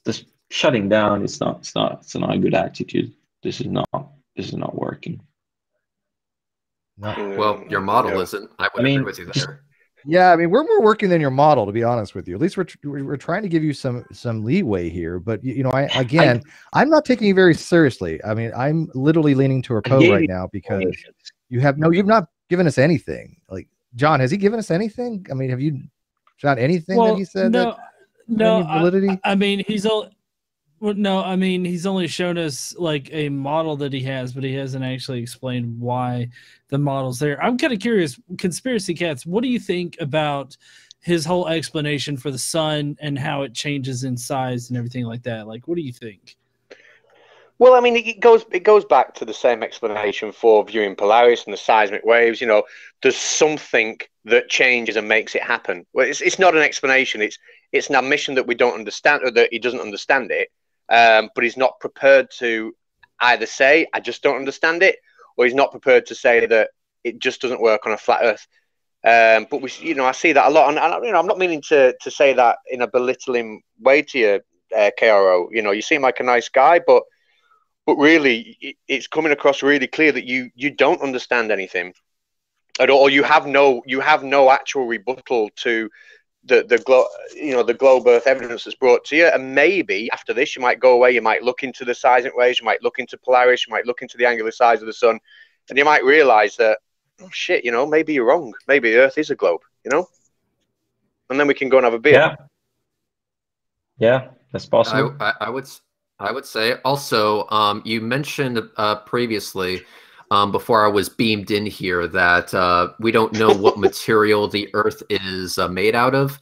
This shutting down. It's not a good attitude. This is not working. No. Well, your model isn't. I agree with you there. Yeah, I mean, we're more working than your model, to be honest with you. At least we're trying to give you some leeway here. But I'm not taking you very seriously. I mean, I'm literally leaning to a Poe right now because you've not given us anything. Like, John, has he given us anything? I mean, have you got anything that he said? No. Validity? I mean, he's only shown us like a model that he has, but he hasn't actually explained why the model's there. I'm kind of curious, Conspiracy Catz, what do you think about his whole explanation for the sun and how it changes in size and everything like that? Like, what do you think? Well, I mean, it goes back to the same explanation for viewing Polaris and the seismic waves. You know, there's something that changes and makes it happen. Well, it's not an explanation. It's an admission that we don't understand, or that he doesn't understand it. But he's not prepared to either say, I just don't understand it, or he's not prepared to say that it just doesn't work on a flat Earth. But I see that a lot. And I'm not meaning to say that in a belittling way to you, KRO. You know, you seem like a nice guy, but really it's coming across really clear that you don't understand anything at all. You have no actual rebuttal to the globe Earth evidence that's brought to you. And maybe after this, you might go away, you might look into the seismic waves, you might look into Polaris, you might look into the angular size of the sun, and you might realize that, oh shit, maybe you're wrong. Maybe Earth is a globe, and then we can go and have a beer. Yeah, that's possible. I would say also, you mentioned previously, before I was beamed in here, that we don't know what material the Earth is made out of.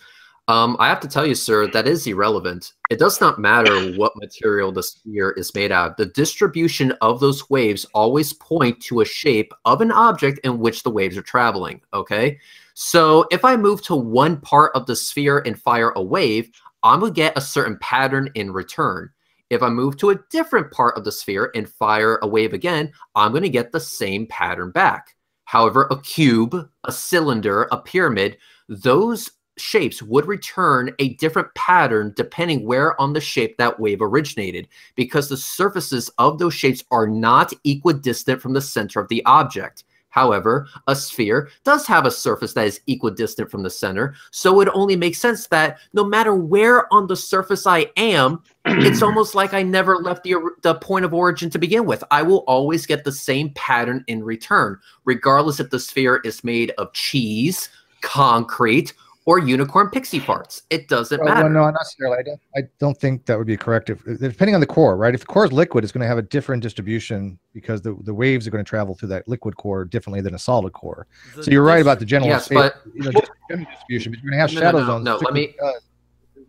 I have to tell you, sir, that is irrelevant. It does not matter what material the sphere is made out of. The distribution of those waves always point to a shape of an object in which the waves are traveling, okay? So if I move to one part of the sphere and fire a wave, I'm going to get a certain pattern in return. If I move to a different part of the sphere and fire a wave again, I'm going to get the same pattern back. However, a cube, a cylinder, a pyramid, those shapes would return a different pattern depending where on the shape that wave originated, because the surfaces of those shapes are not equidistant from the center of the object. However, a sphere does have a surface that is equidistant from the center, so it only makes sense that no matter where on the surface I am, it's almost like I never left the point of origin to begin with. I will always get the same pattern in return, regardless if the sphere is made of cheese, concrete, or unicorn pixie farts. It doesn't matter. Well, no, not necessarily. I don't think that would be correct. Depending on the core, right? If the core is liquid, it's going to have a different distribution because the waves are going to travel through that liquid core differently than a solid core. So you're right about the general, but general distribution. But you're going to have shadow zones. No, let me.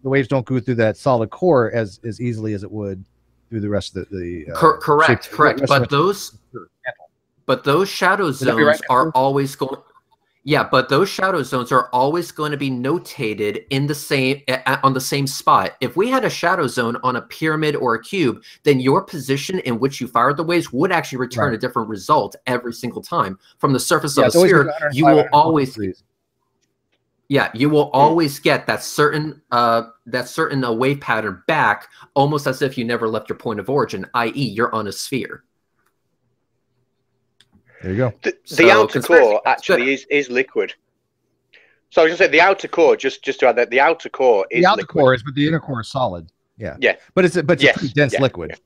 The waves don't go through that solid core as easily as it would through the rest of the. Correct. But those shadow zones are always going. Yeah, but those shadow zones are always going to be notated in the same on the same spot. If we had a shadow zone on a pyramid or a cube, then your position in which you fired the waves would actually return a different result every single time. From the surface of a sphere, you will always you will always get that certain wave pattern back, almost as if you never left your point of origin, i.e., you're on a sphere. There you go. The outer core actually is liquid. So I was going to say the outer core, just to add that the outer core is liquid. Core is, but the inner core is solid. Yeah. Yeah. But it's a pretty dense liquid.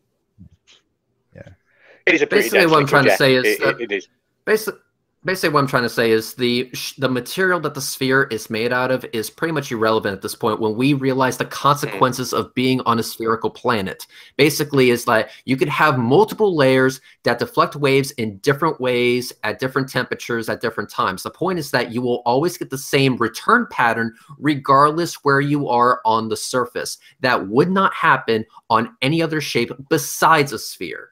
Yeah. It is a pretty basically dense what liquid, I'm trying to say is it is. Basically what I'm trying to say is the material that the sphere is made out of is pretty much irrelevant at this point when we realize the consequences of being on a spherical planet. Basically is like you could have multiple layers that deflect waves in different ways at different temperatures at different times. The point is that you will always get the same return pattern regardless where you are on the surface. That would not happen on any other shape besides a sphere.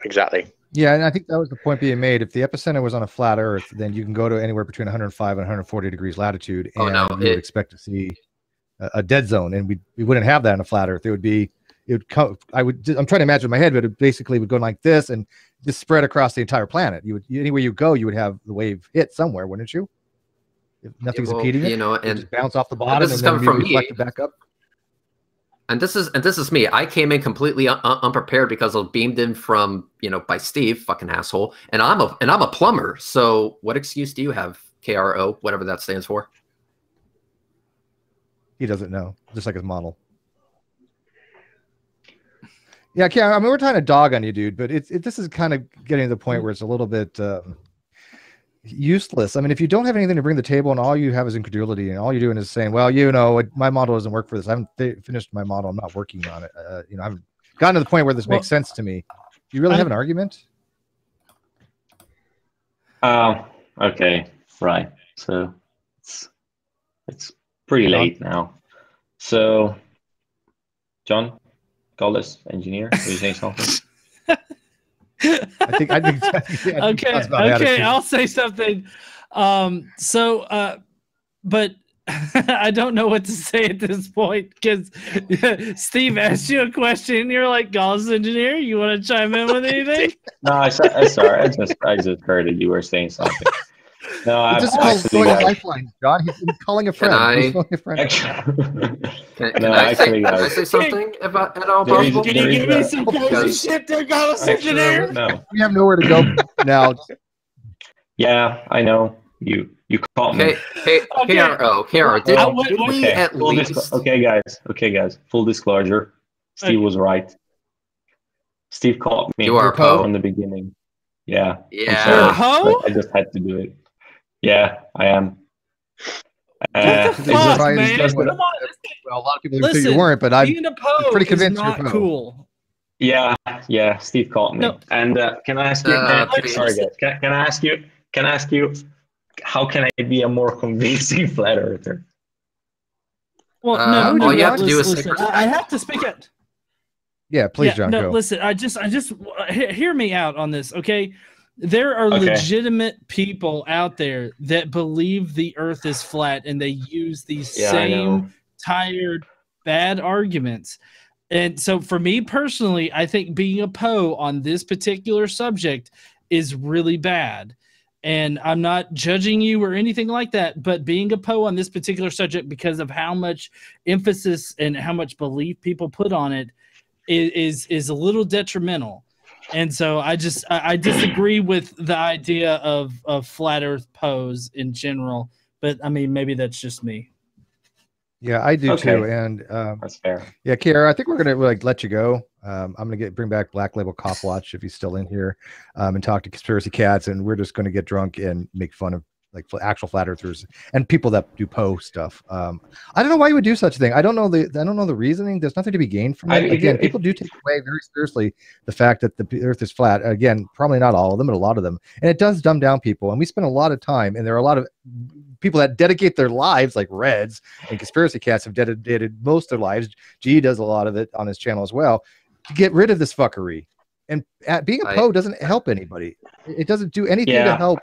Exactly. Yeah, and I think that was the point being made. If the epicenter was on a flat Earth, then you can go to anywhere between 105 and 140 degrees latitude, and you would expect to see a dead zone, and we wouldn't have that on a flat Earth. I'm trying to imagine in my head, but it basically would go like this and just spread across the entire planet. Anywhere you go, you would have the wave hit somewhere, wouldn't you? If nothing's impeding it, and just bounce off the bottom and then be reflected back up. And this is me. I came in completely unprepared because I was beamed in from, by Steve, fucking asshole. And I'm a plumber. So what excuse do you have, KRO, whatever that stands for? He doesn't know, just like his model. Yeah, I mean, we're trying to dog on you, dude, but this is kind of getting to the point where it's a little bit useless. I mean, if you don't have anything to bring to the table and all you have is incredulity and all you're doing is saying, well, my model doesn't work for this. I haven't finished my model. I'm not working on it. I haven't gotten to the point where this makes sense to me. Do you really have an argument? Okay, right. So it's pretty late now. So, John, Godless, engineer, are you saying something? I think okay, I'll say something. But I don't know what to say at this point because Steve asked you a question and you're like, Godless engineer, you want to chime in with anything? No, sorry. I just heard that you were saying something. No, this is called a lifeline, John. He's calling a friend. He's calling a friend. Can I say something about at all possible? Can you give me some crazy shit there, Godless engineer? No. We have nowhere to go now. Yeah, I know. You caught me. KRO. Did we at least? Okay, guys. Full disclosure. Steve was right. Steve caught me from the beginning. Yeah. Yeah. I just had to do it. Yeah, I am. What the fuck, man? Come on. Well, a lot of people think you weren't, but I'm pretty convinced you're not cool. Yeah, Steve caught me. No. And can I ask you? Sorry, guys. Can I ask you? How can I be a more convincing flat earther? Well, all you have to do is. I have to speak it. Yeah, please, John. No, go. listen. I just hear me out on this, okay? There are legitimate people out there that believe the Earth is flat, and they use these same tired, bad arguments. And so, for me personally, I think being a Poe on this particular subject is really bad. And I'm not judging you or anything like that, but being a Poe on this particular subject, because of how much emphasis and how much belief people put on it, is a little detrimental. And so I disagree with the idea of flat Earth Poes in general. But I mean, maybe that's just me. Yeah, I do too. And that's fair. Yeah, KRO, I think we're gonna let you go. I'm gonna bring back Black Label Cop Watch if he's still in here, and talk to Conspiracy Catz, and we're just gonna get drunk and make fun of like actual flat earthers and people that do Poe stuff. I don't know why you would do such a thing. I don't know the reasoning. There's nothing to be gained from it. Again, people do take away very seriously the fact that the Earth is flat. Again, probably not all of them, but a lot of them, and it does dumb down people. And we spend a lot of time, and there are a lot of people that dedicate their lives, like Reds and Conspiracy Catz have dedicated most of their lives. G does a lot of it on his channel as well, to get rid of this fuckery. And being a Poe doesn't help anybody. It doesn't do anything to help.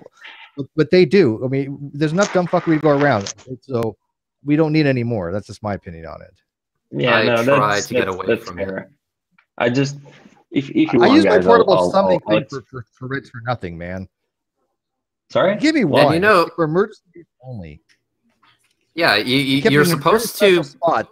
But they do. I mean, there's enough dumb fuckery to go around, so we don't need any more. That's just my opinion on it. Yeah, I try to get away from it. I just, if you want, I use my guys, portable summoning thing for Reds for nothing, man. Sorry, give me one. You know, for emergency only. Yeah, you're supposed to. Spot.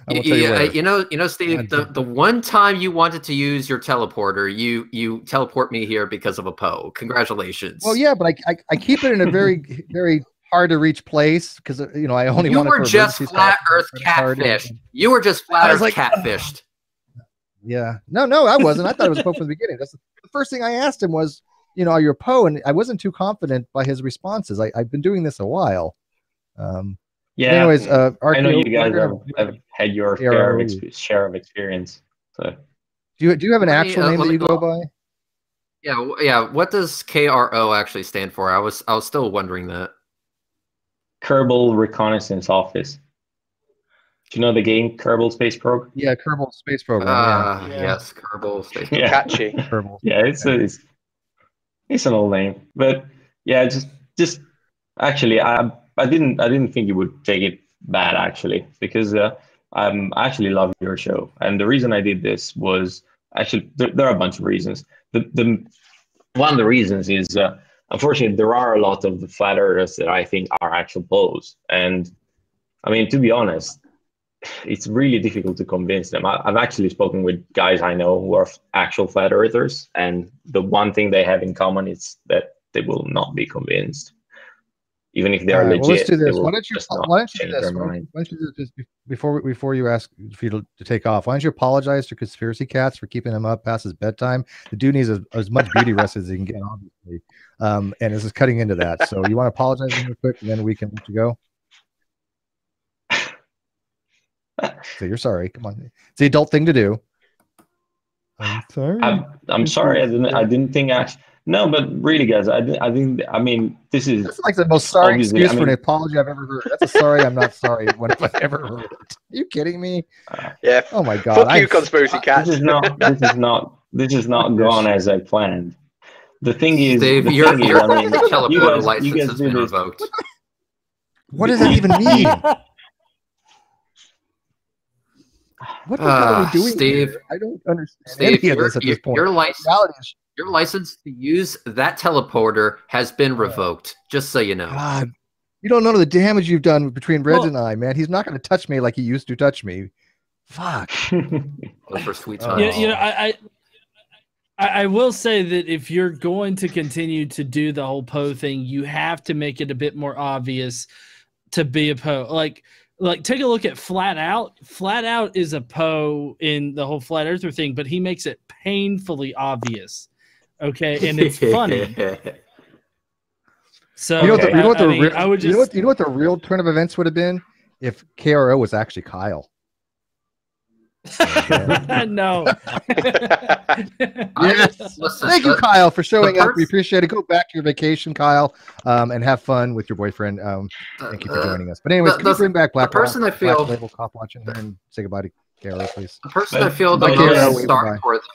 You know, Steve. The one time you wanted to use your teleporter, you teleport me here because of a Poe. Congratulations. Well, yeah, but I keep it in a very very hard to reach place because I only. You were just flat Earth catfish. You were just flat Earth catfished. Yeah, no, I wasn't. I thought it was a Poe from the beginning. That's the first thing I asked him was, are you a Poe? And I wasn't too confident by his responses. I've been doing this a while. Yeah. Anyways, I know you guys have had your share of experience. So, do you have an actual name that you go by? Yeah. What does KRO actually stand for? I was still wondering that. Kerbal Reconnaissance Office. Do you know the game Kerbal Space Program? Yeah, Kerbal Space Program. Yes, Kerbal Space Program. Catchy. Kerbal. Yeah, it's an old name, but yeah, just actually, I didn't think you would take it bad, actually, because I actually love your show. And the reason I did this was actually, there are a bunch of reasons. One of the reasons is, unfortunately, there are a lot of the flat earthers that I think are actual Poes. And I mean, to be honest, it's really difficult to convince them. I've actually spoken with guys I know who are actual flat earthers. And the one thing they have in common is that they will not be convinced. Even if they are legit. Well, let's do this. Why don't you do this before you ask for you to take off? Why don't you apologize to Conspiracy Catz for keeping him up past his bedtime? The dude needs as much beauty rest as he can get, obviously. And this is cutting into that. So you want to apologize real quick, and then we can let you go. So you're sorry. Come on, it's the adult thing to do. I'm sorry. I'm sorry. I didn't think actually. No, but really, guys, I mean, this is that's like the most sorry excuse for an apology I've ever heard. That's a sorry, I'm not sorry one I've ever heard. Are you kidding me? Yeah. Oh my God. Fuck you, Conspiracy Catz. This is not gone as I planned. The thing is, Dave, your teleporter license has been revoked. What does that even mean? What the hell are we doing, Steve? Here? I don't understand any of this at this point. Your license to use that teleporter has been revoked, just so you know. God, you don't know the damage you've done between Reg and I, man. He's not going to touch me like he used to touch me. Fuck. Those were sweet times. I will say that if you're going to continue to do the whole Poe thing, you have to make it a bit more obvious to be a Poe. Like take a look at Flat Out. Flat Out is a Poe in the whole Flat Earther thing, but he makes it painfully obvious. Okay, and it's funny. So you know what the real turn of events would have been if KRO was actually Kyle. No. Yes. Thank you, Kyle, for showing up. We appreciate it. Go back to your vacation, Kyle, and have fun with your boyfriend. Thank you for joining us. But anyways, can you bring back Black Label Cop Watch in here and say goodbye to KRO, please? The person I feel the most sorry for, though, is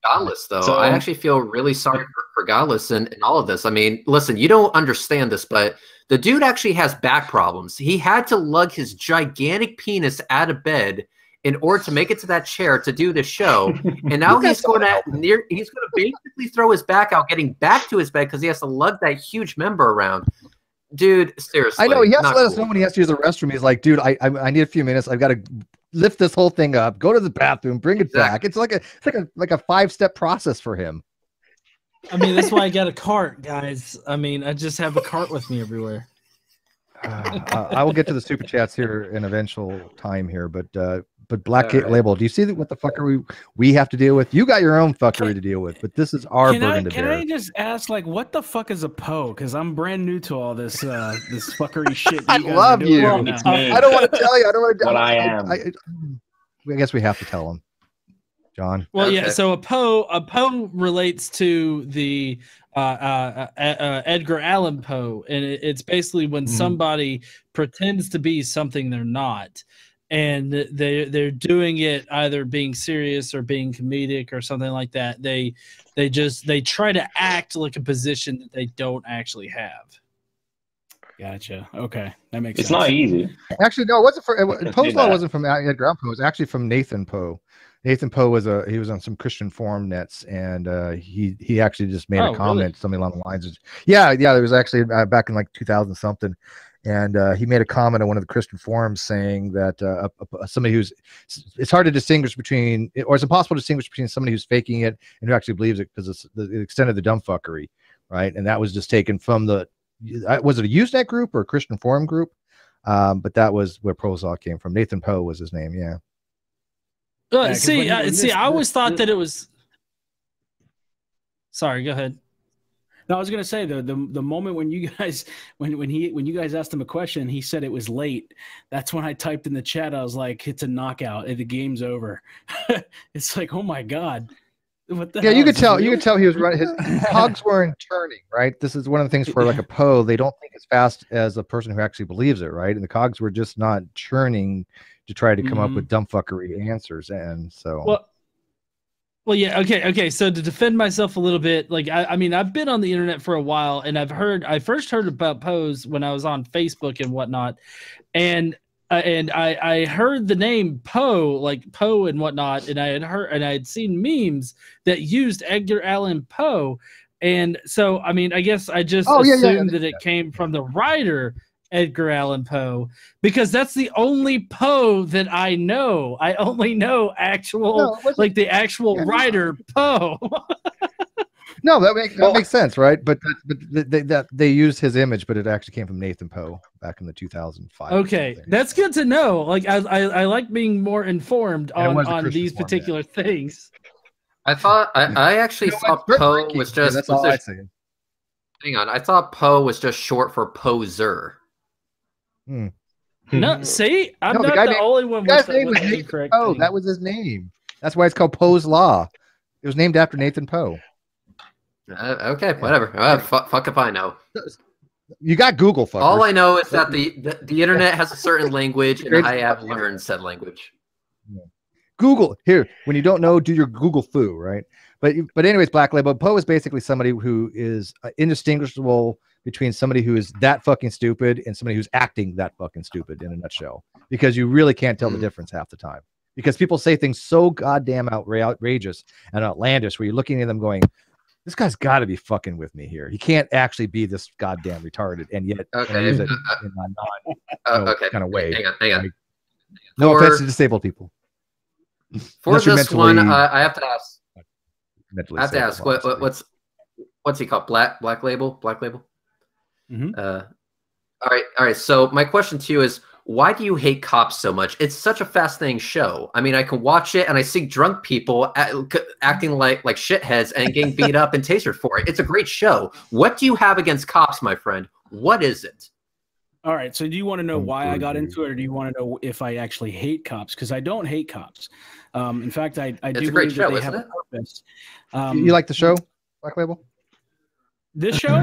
Godless, though. So, I actually feel really sorry for Godless and all of this. I mean, listen, you don't understand this, but the dude actually has back problems. He had to lug his gigantic penis out of bed in order to make it to that chair to do the show. And now he's going to basically throw his back out, getting back to his bed because he has to lug that huge member around. Dude, seriously. I know, he has to let us know when he has to use the restroom. He's like, dude, I need a few minutes. I've got to lift this whole thing up, go to the bathroom, bring it back. It's like a 5-step process for him. I mean, that's why I got a cart, guys. I mean, I just have a cart with me everywhere. I will get to the super chats here in eventual time here, but Black Label, do you see what the fuckery we have to deal with? You got your own fuckery to deal with, but this is our burden to bear. Can I just ask, like, what the fuck is a PO? Because I'm brand new to all this this fuckery shit. I love you. I don't want to tell you. I don't want to. But I am. I guess we have to tell him, John. Well, yeah. So a PO relates to the Edgar Allan Poe, and it's basically when somebody pretends to be something they're not. And they're doing it either being serious or being comedic or something like that. They try to act like a position that they don't actually have. Gotcha. Okay, that makes sense. It's not easy. Actually, no, it wasn't for Poe's law. Wasn't from Edgar Allan Poe. It was actually from Nathan Poe. Nathan Poe was on some Christian forum nets, and he actually just made a comment, something along the lines of, yeah. There was actually back in like 2000 something. And he made a comment on one of the Christian forums saying that somebody it's hard to distinguish between, or it's impossible to distinguish between somebody who's faking it and who actually believes it because it's the extent of the dumb fuckery, right? And that was just taken from was it a Usenet group or a Christian forum group? But that was where Prozok came from. Nathan Poe was his name, yeah. I always thought that it was. Sorry, go ahead. No, I was gonna say the moment when you guys when you guys asked him a question, he said it was late. That's when I typed in the chat. I was like, "It's a knockout. The game's over." It's like, oh my god, what the hell? You could tell. You could tell he was running. His cogs weren't turning. Right. This is one of the things for like a Poe. They don't think as fast as a person who actually believes it. Right. And the cogs were just not churning to try to come up with dumb fuckery answers. And so. Well, yeah, okay. So to defend myself a little bit, like I mean, I've been on the internet for a while, and I first heard about Poes when I was on Facebook and whatnot, and I heard the name Poe, like Poe and whatnot, and I had seen memes that used Edgar Allan Poe, and so I mean, I guess I just assumed that it came from the writer Edgar Allan Poe, because that's the only Poe that I know. I only know the actual writer Poe. No, that makes sense, right? But they used his image, but it actually came from Nathan Poe back in the 2005. Okay, that's good to know. Like I like being more informed on these particular things. I thought I actually thought Poe was just. That's all I say. Hang on, I thought Poe was just short for poser. No, see, I'm not the only one. Guy's name was Nathan Poe. That was his name. That's why it's called Poe's Law. It was named after Nathan Poe. Okay, whatever. Fuck if I know. You got Google, fuckers. All I know is that the internet has a certain language, and I have learned said language. Google here. When you don't know, do your Google foo, right? But anyways, Black Label Poe is basically somebody who is indistinguishable between somebody who is that fucking stupid and somebody who's acting that fucking stupid in a nutshell, because you really can't tell the difference half the time, because people say things so goddamn outrageous and outlandish where you're looking at them going, this guy's got to be fucking with me here. He can't actually be this goddamn retarded, and yet use it in a non kind of way. Hang on. Like, no offense to disabled people. For this one, I have to ask. What's he called? Black Label. Mm-hmm. All right. So my question to you is, why do you hate Cops so much? It's such a fascinating show. I mean, I can watch it and I see drunk people acting like shitheads and getting beat up and tasered for it. It's a great show. What do you have against Cops, my friend? What is it? All right. So do you want to know why I got into it, or do you want to know if I actually hate Cops? Because I don't hate Cops. In fact, I do believe that they have a purpose. You like the show, Black Label? This show?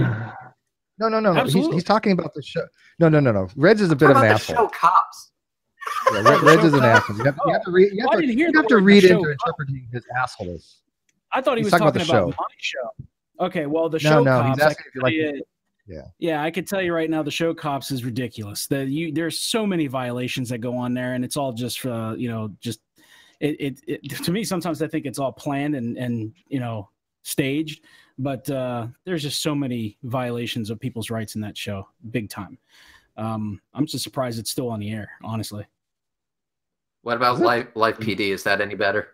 No. He's talking about the show. No. Reds is a bit of an asshole. Show Cops. Yeah, Reds is an asshole. You have to read. You have to read into interpreting his assholes. I thought he was talking about my show. Okay, well, the show Cops. Yeah, I could tell you right now, the show Cops is ridiculous. There's so many violations that go on there, and it's all just for just to me, sometimes I think it's all planned and you know, staged, but there's just so many violations of people's rights in that show, big time. I'm just surprised it's still on the air, honestly. What about live PD? Is that any better?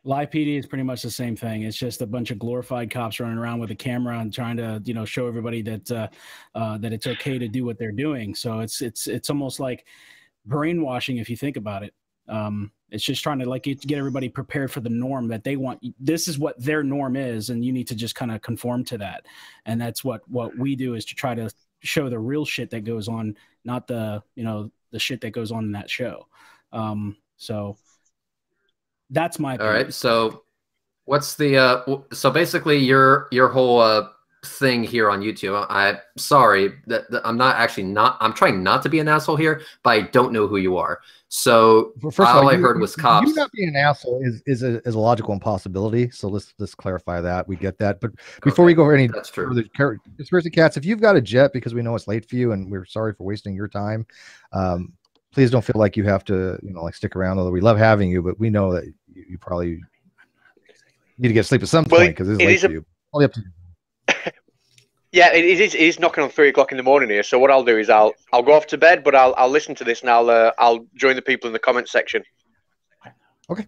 Live PD is pretty much the same thing. It's just a bunch of glorified cops running around with a camera and trying to, you know, show everybody that that it's okay to do what they're doing. So it's almost like brainwashing if you think about it. It's just trying to get everybody prepared for the norm that they want. This is what their norm is, and you need to just kind of conform to that. And that's what we do, is to try to show the real shit that goes on, not the, you know, the shit that goes on in that show. So that's my opinion. All right. So what's the so basically your whole thing here on YouTube? I'm sorry that I'm trying not to be an asshole here, but I don't know who you are. So all I heard was cops. You not being an asshole is a logical impossibility. So let's clarify that. We get that. But before we go over any further, Conspiracy Cats, if you've got a jet, because we know it's late for you and we're sorry for wasting your time, please don't feel like you have to, you know, like stick around. Although we love having you, but we know that you probably need to get sleep at some point because it's late for you. Probably up to you. Yeah, it is knocking on 3 o'clock in the morning here. So what I'll do is I'll go off to bed, but I'll listen to this and I'll join the people in the comment section. Okay.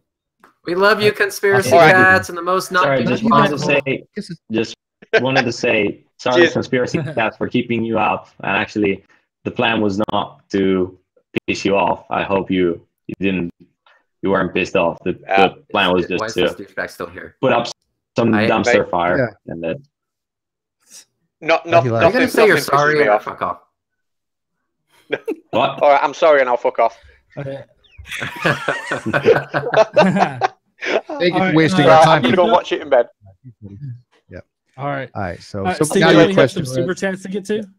We love you, Conspiracy Cats, and the most not. Sorry, just wanted to say, sorry, Conspiracy Cats, for keeping you up. And actually, the plan was not to piss you off. I hope you weren't pissed off. The plan was just to still here? Put up some dumpster fire and that. Nothing. Are you gonna say you're sorry or fuck off? What? All right, I'm sorry, and I'll fuck off. Okay. Thank you for wasting our time. I'm gonna go watch it in bed. Yeah. All right. All right. So Steve, got you your have some question. super chats to get to.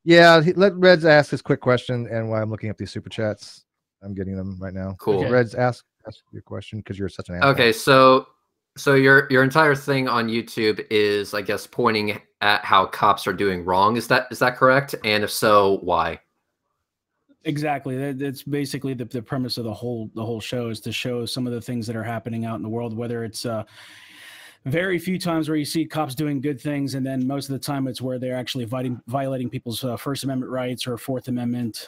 Yeah, let Reds ask his quick question, and while I'm looking up these super chats, I'm getting them right now. Cool. Okay. Reds, ask your question because you're such an asshole. Okay, so your entire thing on YouTube is, I guess, pointing at how cops are doing wrong. Is that correct? And if so, why? Exactly. That's basically the premise of the whole show, is to show some of the things that are happening out in the world, whether it's very few times where you see cops doing good things, and then most of the time it's where they're actually violating people's First Amendment rights or Fourth Amendment.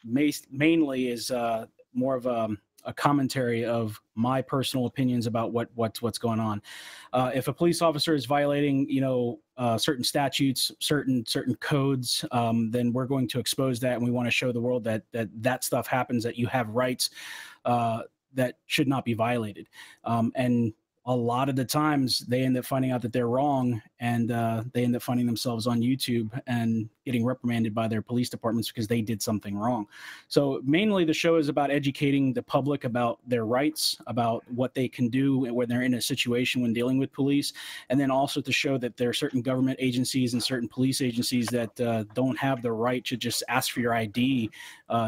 Mainly is more of a commentary of my personal opinions about what's going on. If a police officer is violating, you know, certain statutes, certain codes, then we're going to expose that, and we want to show the world that stuff happens, that you have rights that should not be violated. And a lot of the times they end up finding out that they're wrong, and they end up finding themselves on YouTube and getting reprimanded by their police departments because they did something wrong. So mainly the show is about educating the public about their rights, about what they can do when they're in a situation when dealing with police, and then also to show that there are certain government agencies and certain police agencies that don't have the right to just ask for your ID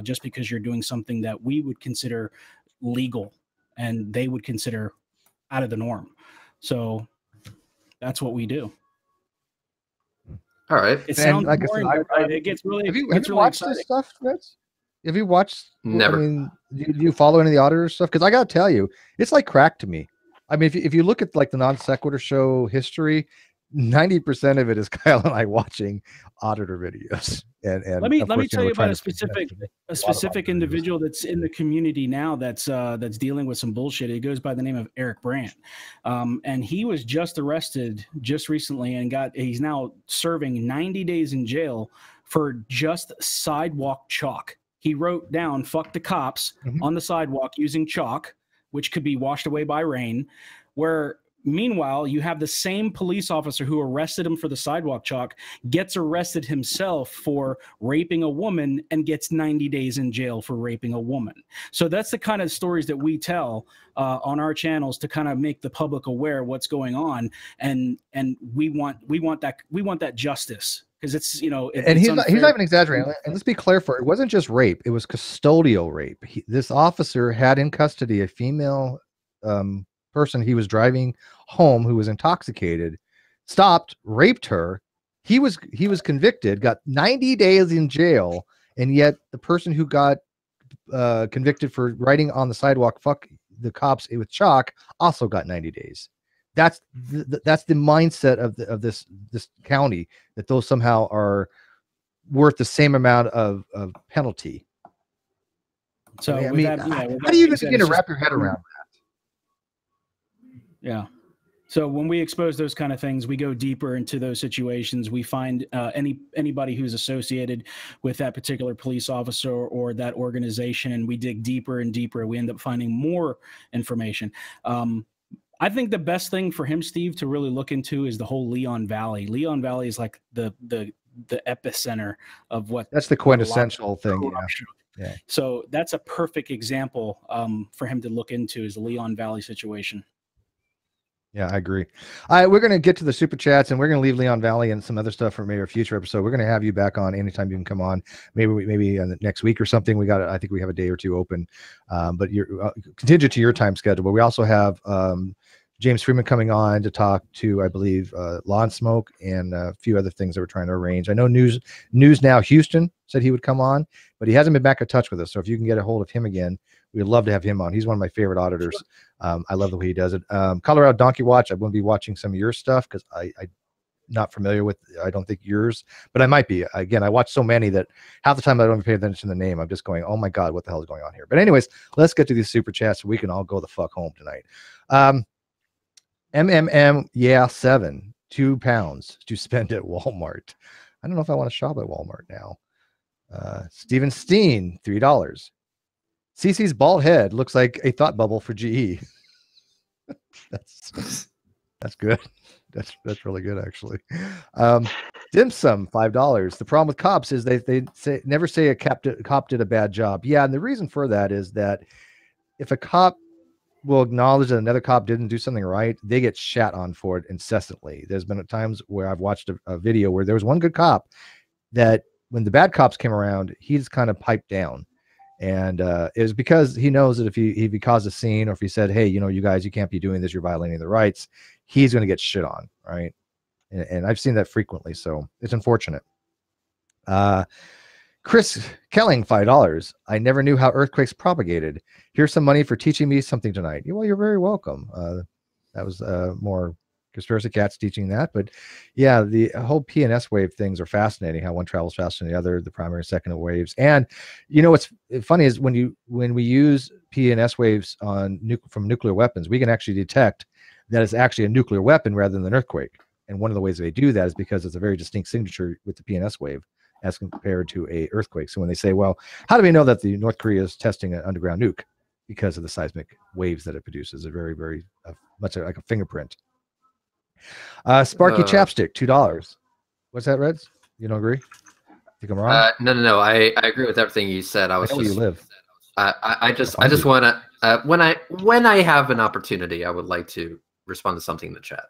just because you're doing something that we would consider legal and they would consider out of the norm. So that's what we do. All right. It sounds boring, but it gets really. Have you really watched exciting. this stuff, Reds? Have you watched? Never. I mean, do you follow any of the auditor stuff? Because I gotta tell you, it's like crack to me. I mean, if you look at like the Non-Sequitur Show history, 90% of it is Kyle and I watching auditor videos. And let me tell you about a specific individual that's in the community now that's dealing with some bullshit. It goes by the name of Eric Brandt, and he was just arrested just recently and he's now serving 90 days in jail for just sidewalk chalk. He wrote down "fuck the cops" on the sidewalk using chalk, which could be washed away by rain. Meanwhile, you have the same police officer who arrested him for the sidewalk chalk gets arrested himself for raping a woman and gets 90 days in jail for raping a woman. So that's the kind of stories that we tell on our channels to kind of make the public aware of what's going on, and we want that justice, because it's, you know, and he's not even exaggerating. And let's be clear, it wasn't just rape; it was custodial rape. This officer had in custody a female person he was driving home who was intoxicated, stopped, raped her. He was convicted, got 90 days in jail, and yet the person who got convicted for writing on the sidewalk, "Fuck the cops" with chalk, also got 90 days. That's the mindset of this county, that those somehow are worth the same amount of penalty. So I mean, how do you even begin to wrap your head around that? Yeah. So when we expose those kind of things, we go deeper into those situations. We find anybody who's associated with that particular police officer or that organization, and we dig deeper and deeper. We end up finding more information. I think the best thing for him, Steve, to really look into is the whole Leon Valley. Leon Valley is like the epicenter of what. That's the quintessential thing. Yeah. So that's a perfect example for him to look into, is the Leon Valley situation. Yeah, I agree. We're going to get to the super chats, and we're going to leave Leon Valley and some other stuff for maybe a future episode. We're going to have you back on anytime you can come on. Maybe next week or something. I think we have a day or two open, but you're contingent to your time schedule. But we also have James Freeman coming on to talk to, I believe, Law and Smoke and a few other things that we're trying to arrange. I know News Now Houston said he would come on, but he hasn't been back in touch with us. So if you can get a hold of him again, we'd love to have him on. He's one of my favorite auditors. I love the way he does it. Colorado Donkey Watch, I wouldn't be watching some of your stuff because I'm not familiar with, I don't think, yours, but I might be. Again, I watch so many that half the time I don't even pay attention to the name. I'm just going, oh my God, what the hell is going on here? But anyways, let's get to these super chats so we can all go the fuck home tonight. Yeah, 7, £2 to spend at Walmart. I don't know if I want to shop at Walmart now. Steven Steen, $3. CC's bald head looks like a thought bubble for GE. That's good. That's really good, actually. Dim Sum, $5. The problem with cops is they never say a cop did a bad job. Yeah, and the reason for that is that if a cop will acknowledge that another cop didn't do something right, they get shat on for it incessantly. There's been times where I've watched a video where there was one good cop that when the bad cops came around, he just kind of piped down. And it was because he knows that if he caused a scene, or if he said, hey, you guys, you can't be doing this, you're violating the rights, he's going to get shit on, right? And I've seen that frequently, so it's unfortunate. Chris Kelling, $5. I never knew how earthquakes propagated. Here's some money for teaching me something tonight. Well, you're very welcome. That was more Conspiracy Catz teaching that. But yeah, the whole PNS wave things are fascinating, how one travels faster than the other, the primary and second waves. And what's funny is when we use PNS waves from nuclear weapons, we can actually detect that it's actually a nuclear weapon rather than an earthquake. And one of the ways they do that is because it's a very distinct signature with the PNS wave as compared to a earthquake. So when they say, well, how do we know that the North Korea is testing an underground nuke? Because of the seismic waves that it produces. Are very, very much like a fingerprint. Sparky Chapstick, $2. What's that, Reds? You don't agree? Think I'm wrong? No. I agree with everything you said. I was where you live. I just want to when I have an opportunity, I would like to respond to something in the chat.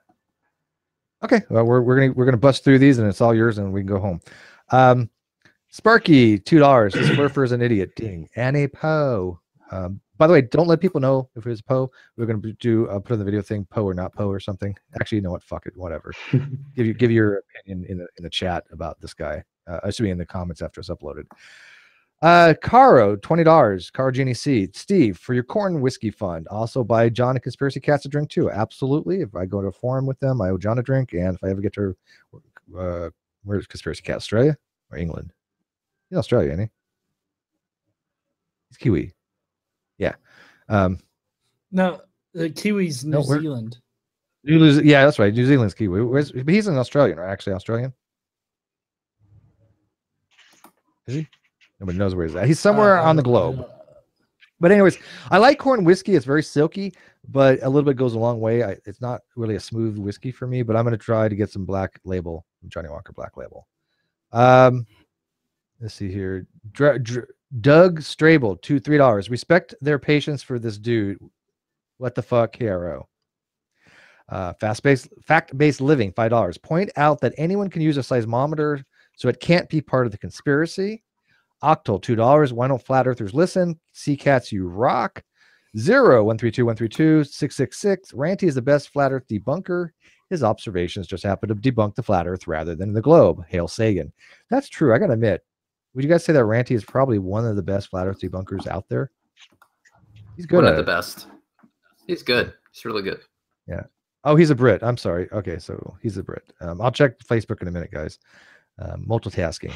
Okay, well, we're gonna bust through these, and it's all yours, and we can go home. Sparky, $2. This Flurfer is an idiot. Ding. Annie Poe. By the way, don't let people know if it was Poe. We're going to do put in the video thing, Poe or not Poe or something. Actually, you know what? Fuck it, whatever. give your opinion in the chat about this guy. I should be in the comments after it's uploaded. KRO, $20. KRO Genie C. Steve, for your corn whiskey fund, also buy John and Conspiracy Catz a drink too. Absolutely. If I go to a forum with them, I owe John a drink. And if I ever get to where's Conspiracy Catz? Australia or England? He's Australia, ain't he? He's Kiwi. Yeah. No, the Kiwi's New Zealand. Yeah, that's right. New Zealand's Kiwi. But he's an Australian, right? Actually, Australian. Is he? Nobody knows where he's at. He's somewhere on the globe. But anyways, I like corn whiskey. It's very silky, but a little bit goes a long way. It's not really a smooth whiskey for me, but I'm going to try to get some Black Label, Johnny Walker Black Label. Let's see here. Doug Strable, $3. Respect their patience for this dude. What the fuck, KRO? Fact-based living, $5. Point out that anyone can use a seismometer, so it can't be part of the conspiracy. Octal, $2. Why don't flat earthers listen? See Catz, you rock. 0132132 Ranty is the best flat earth debunker. His observations just happen to debunk the flat earth rather than the globe. Hail Sagan. That's true. I gotta admit, would you guys say that Ranty is probably one of the best flat Earth debunkers out there? He's good. One of the best. He's good. He's really good. Yeah. Oh, he's a Brit. I'm sorry. Okay, so he's a Brit. I'll check Facebook in a minute, guys. Multitasking.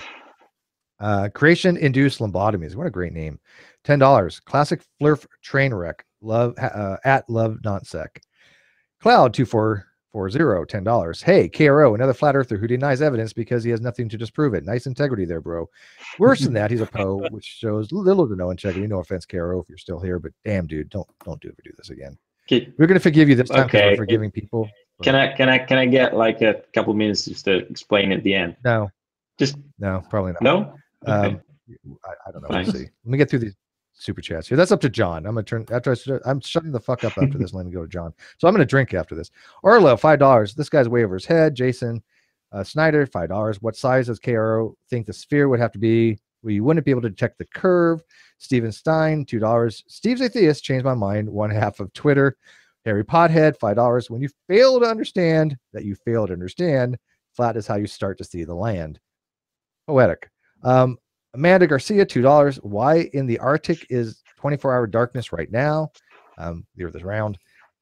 Creation induced lobotomies. What a great name. $10. Classic Flurf train wreck. Love at love nonsec. Cloud 2440. $10. Hey, KRO, another flat earther who denies evidence because he has nothing to disprove it. Nice integrity there, bro. Worse than that, he's a Poe, which shows little to no integrity. No offense, KRO, if you're still here, but damn, dude, don't do this again. We're gonna forgive you this time because we're forgiving people. Can I get like a couple minutes just to explain at the end? No. Just no, probably not. No. Okay. I don't know. We'll see. Let me get through these super chats here. That's up to John. I'm gonna turn I'm shutting the fuck up after this. Let me go to John. So I'm gonna drink after this. Arlo, $5. This guy's way over his head. Jason Snyder, $5. What size does KRO think the sphere would have to be? Well, you wouldn't be able to detect the curve. Steven Stein, $2. Steve's Atheist, changed my mind. 1/2 of Twitter. Harry Pothead, $5. When you fail to understand that you fail to understand, flat is how you start to see the land. Poetic. Amanda Garcia, $2. Why in the Arctic is 24-hour darkness right now? The earth is round.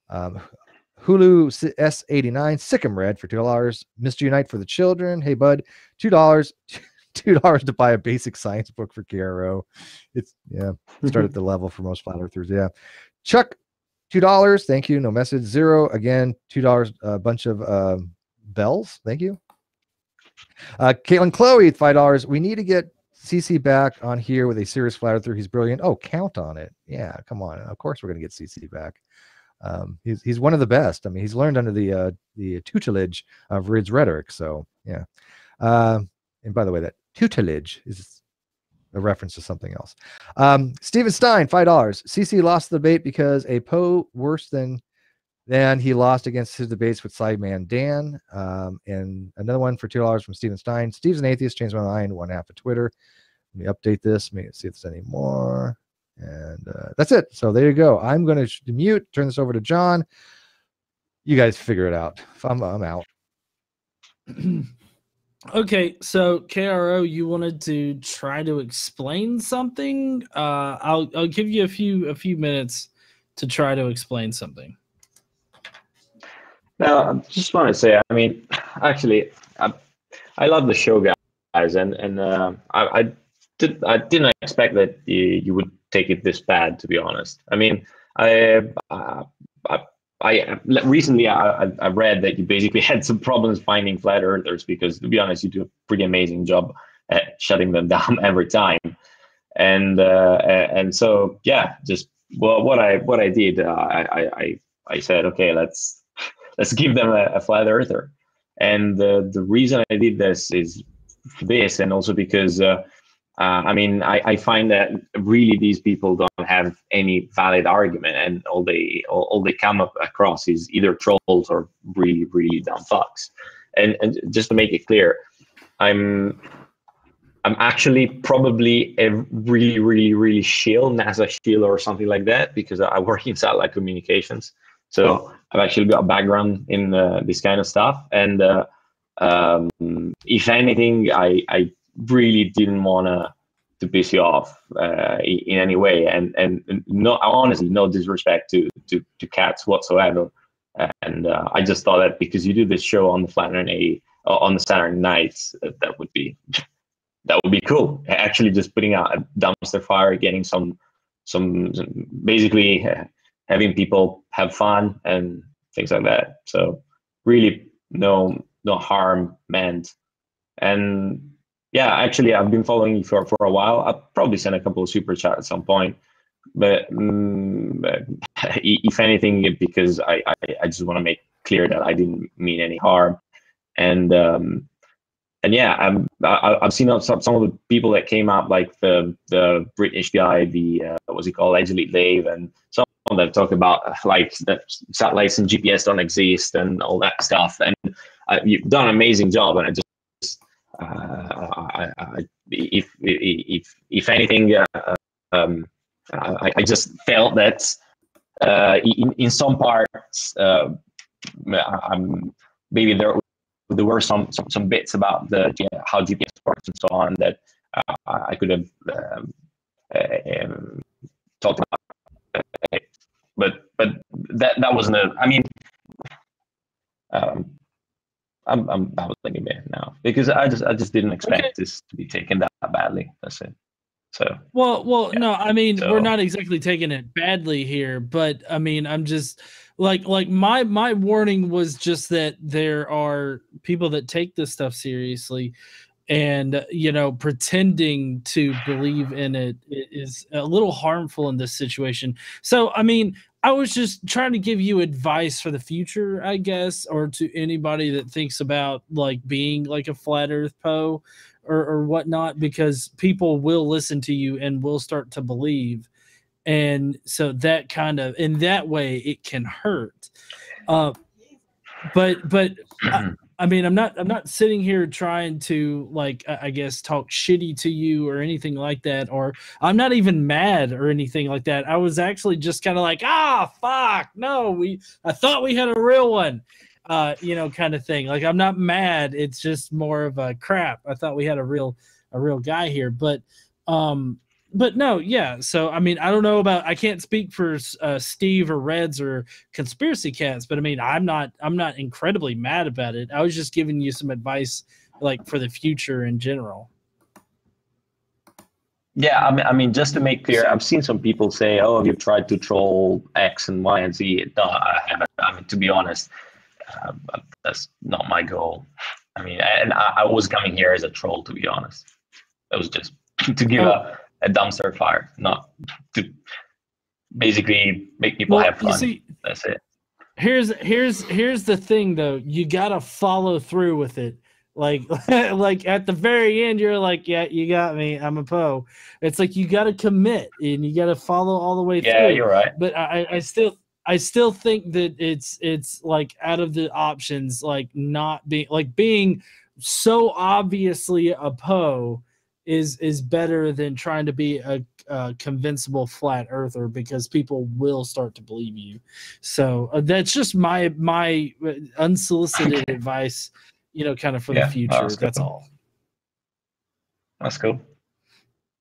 Hulu S89, Sikkim Red for $2. Mr. Unite for the children. Hey, bud, $2. $2 to buy a basic science book for KRO. It's start at the level for most flat earthers. Yeah. Chuck, $2. Thank you. No message. Zero again. $2. A bunch of bells. Thank you. Caitlin Chloe, $5. We need to get CC back on here with a serious flat earther. He's brilliant. Oh, count on it. Yeah, come on. Of course we're gonna get CC back. He's one of the best. I mean, he's learned under the tutelage of Rid's rhetoric. So yeah. And by the way, that tutelage is a reference to something else. Steven Stein, $5. CC lost the debate because a Poe worse than he lost against his debates with Sideman Dan. And another one for $2 from Steven Stein. Steve's an atheist, changed my mind. 1/2 of Twitter. Let me update this. Let me see if there's any more. And that's it. So there you go. I'm going to mute, turn this over to John. You guys figure it out. I'm out. Okay, so KRO, you wanted to try to explain something. I'll give you a few minutes to try to explain something. No, I just want to say, I mean, actually, I love the show, guys, and I didn't expect that you would take it this bad, to be honest. I mean, I recently I read that you basically had some problems finding flat earthers because, to be honest, you do a pretty amazing job at shutting them down every time, and so yeah, just what I did, I said, okay, let's give them a flat earther, and the reason I did this is this, and also because I mean, I find that really these people don't have any valid argument, and all they come up across is either trolls or really, really dumb fucks. And just to make it clear, I'm actually probably a really, really, really shill, NASA shill or something like that, because I work in satellite communications. So I've actually got a background in this kind of stuff. And if anything, I really didn't want to piss you off in any way, and no, honestly, no disrespect to Catz whatsoever. And I just thought that because you do this show on the on the Saturday nights, that would be cool. Actually, just putting out a dumpster fire, getting some basically having people have fun and things like that. So really, no harm meant. And yeah, actually, I've been following you for a while. I'll probably send a couple of super chats at some point. But if anything, because I just want to make clear that I didn't mean any harm. And yeah, I've seen some of the people that came out, like the British guy, what's he called, Edge Elite Dave, and some of them talk about like that satellites and GPS don't exist and all that stuff. And you've done an amazing job, and I just. If anything, I just felt that in some parts, maybe there were some bits about how GPS works and so on that I could have talked about it, but that wasn't a. I mean, I'm babbling a bit now because I just didn't expect this to be taken that badly. That's it. So well, yeah. no, I mean, So, we're not exactly taking it badly here, but I mean, I'm just like my warning was just that there are people that take this stuff seriously, and pretending to believe in it is a little harmful in this situation. So I mean, I was just trying to give you advice for the future, I guess, or to anybody that thinks about like being like a flat earth Poe or whatnot, because people will listen to you and will start to believe. And so that kind of, in that way, it can hurt. But I mean, I'm not sitting here trying to, like, I guess, talk shitty to you or anything like that, or I'm not even mad or anything like that. I was actually just kind of like, fuck, no, I thought we had a real one, kind of thing. Like, I'm not mad. It's just more of a crap. I thought we had a real guy here, but no, yeah. So I mean, I don't know about. I can't speak for Steve or Reds or Conspiracy Cats, but I mean, I'm not incredibly mad about it. I was just giving you some advice, like, for the future in general. Yeah, I mean, just to make clear, I've seen some people say, "Oh, you've tried to troll X and Y and Z." No, I haven't. I mean, to be honest, that's not my goal. I mean, and I was coming here as a troll, to be honest. It was just to give a dumpster fire, not to basically make people have fun. See, that's it. Here's the thing, though. You gotta follow through with it. Like at the very end, you're like, yeah, you got me. I'm a Poe. It's like you gotta commit and you gotta follow all the way through. Yeah, you're right. But I still think that it's like, out of the options, like not being so obviously a Poe is better than trying to be a convinciable flat earther, because people will start to believe you. So that's just my unsolicited advice, kind of for the future. That's all. That's cool.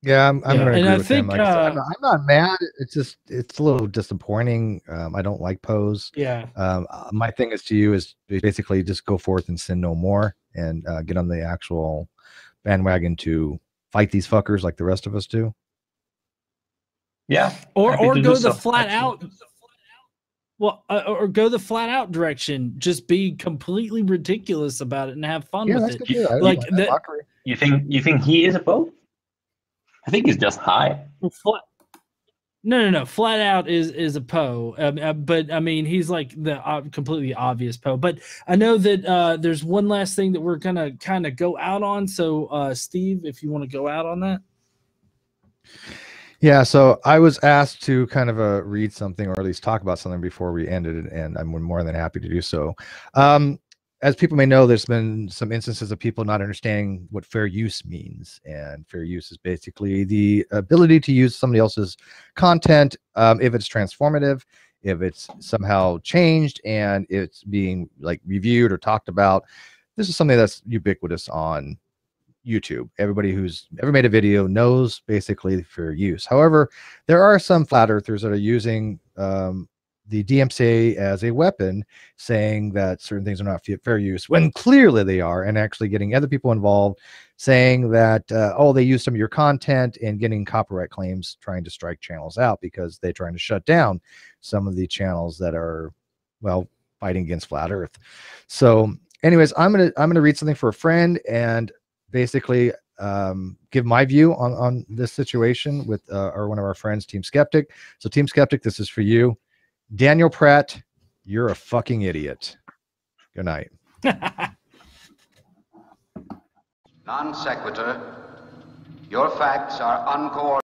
Yeah, I'm gonna agree with him. Like, I'm not mad. It's a little disappointing. I don't like Poes. Yeah. My thing is to you is basically just go forth and sin no more, and get on the actual bandwagon to fight these fuckers like the rest of us do. Yeah. Or go the flat out. Well, or go the flat out direction. Just be completely ridiculous about it and have fun with it. Like that. You think he is a Poe? I think he's just high. No. Flat out is a Poe, but I mean, he's like the completely obvious Poe. But I know that there's one last thing that we're gonna kind of go out on. So, Steve, if you want to go out on that. Yeah. So I was asked to kind of read something, or at least talk about something before we ended it, and I'm more than happy to do so. As people may know, there's been some instances of people not understanding what fair use means. And fair use is basically the ability to use somebody else's content if it's transformative, if it's somehow changed and it's being like reviewed or talked about. This is something that's ubiquitous on YouTube. Everybody who's ever made a video knows basically fair use. However, there are some flat earthers that are using the DMCA as a weapon, saying that certain things are not fair use when clearly they are, and actually getting other people involved, saying that they use some of your content, and getting copyright claims, trying to strike channels out because they're trying to shut down some of the channels that are, well, fighting against flat earth. So anyways, I'm gonna read something for a friend and basically give my view on this situation with one of our friends, Team Skeptic. So Team Skeptic, this is for you. Daniel Pratt, you're a fucking idiot. Good night. Non sequitur. Your facts are uncoordinated.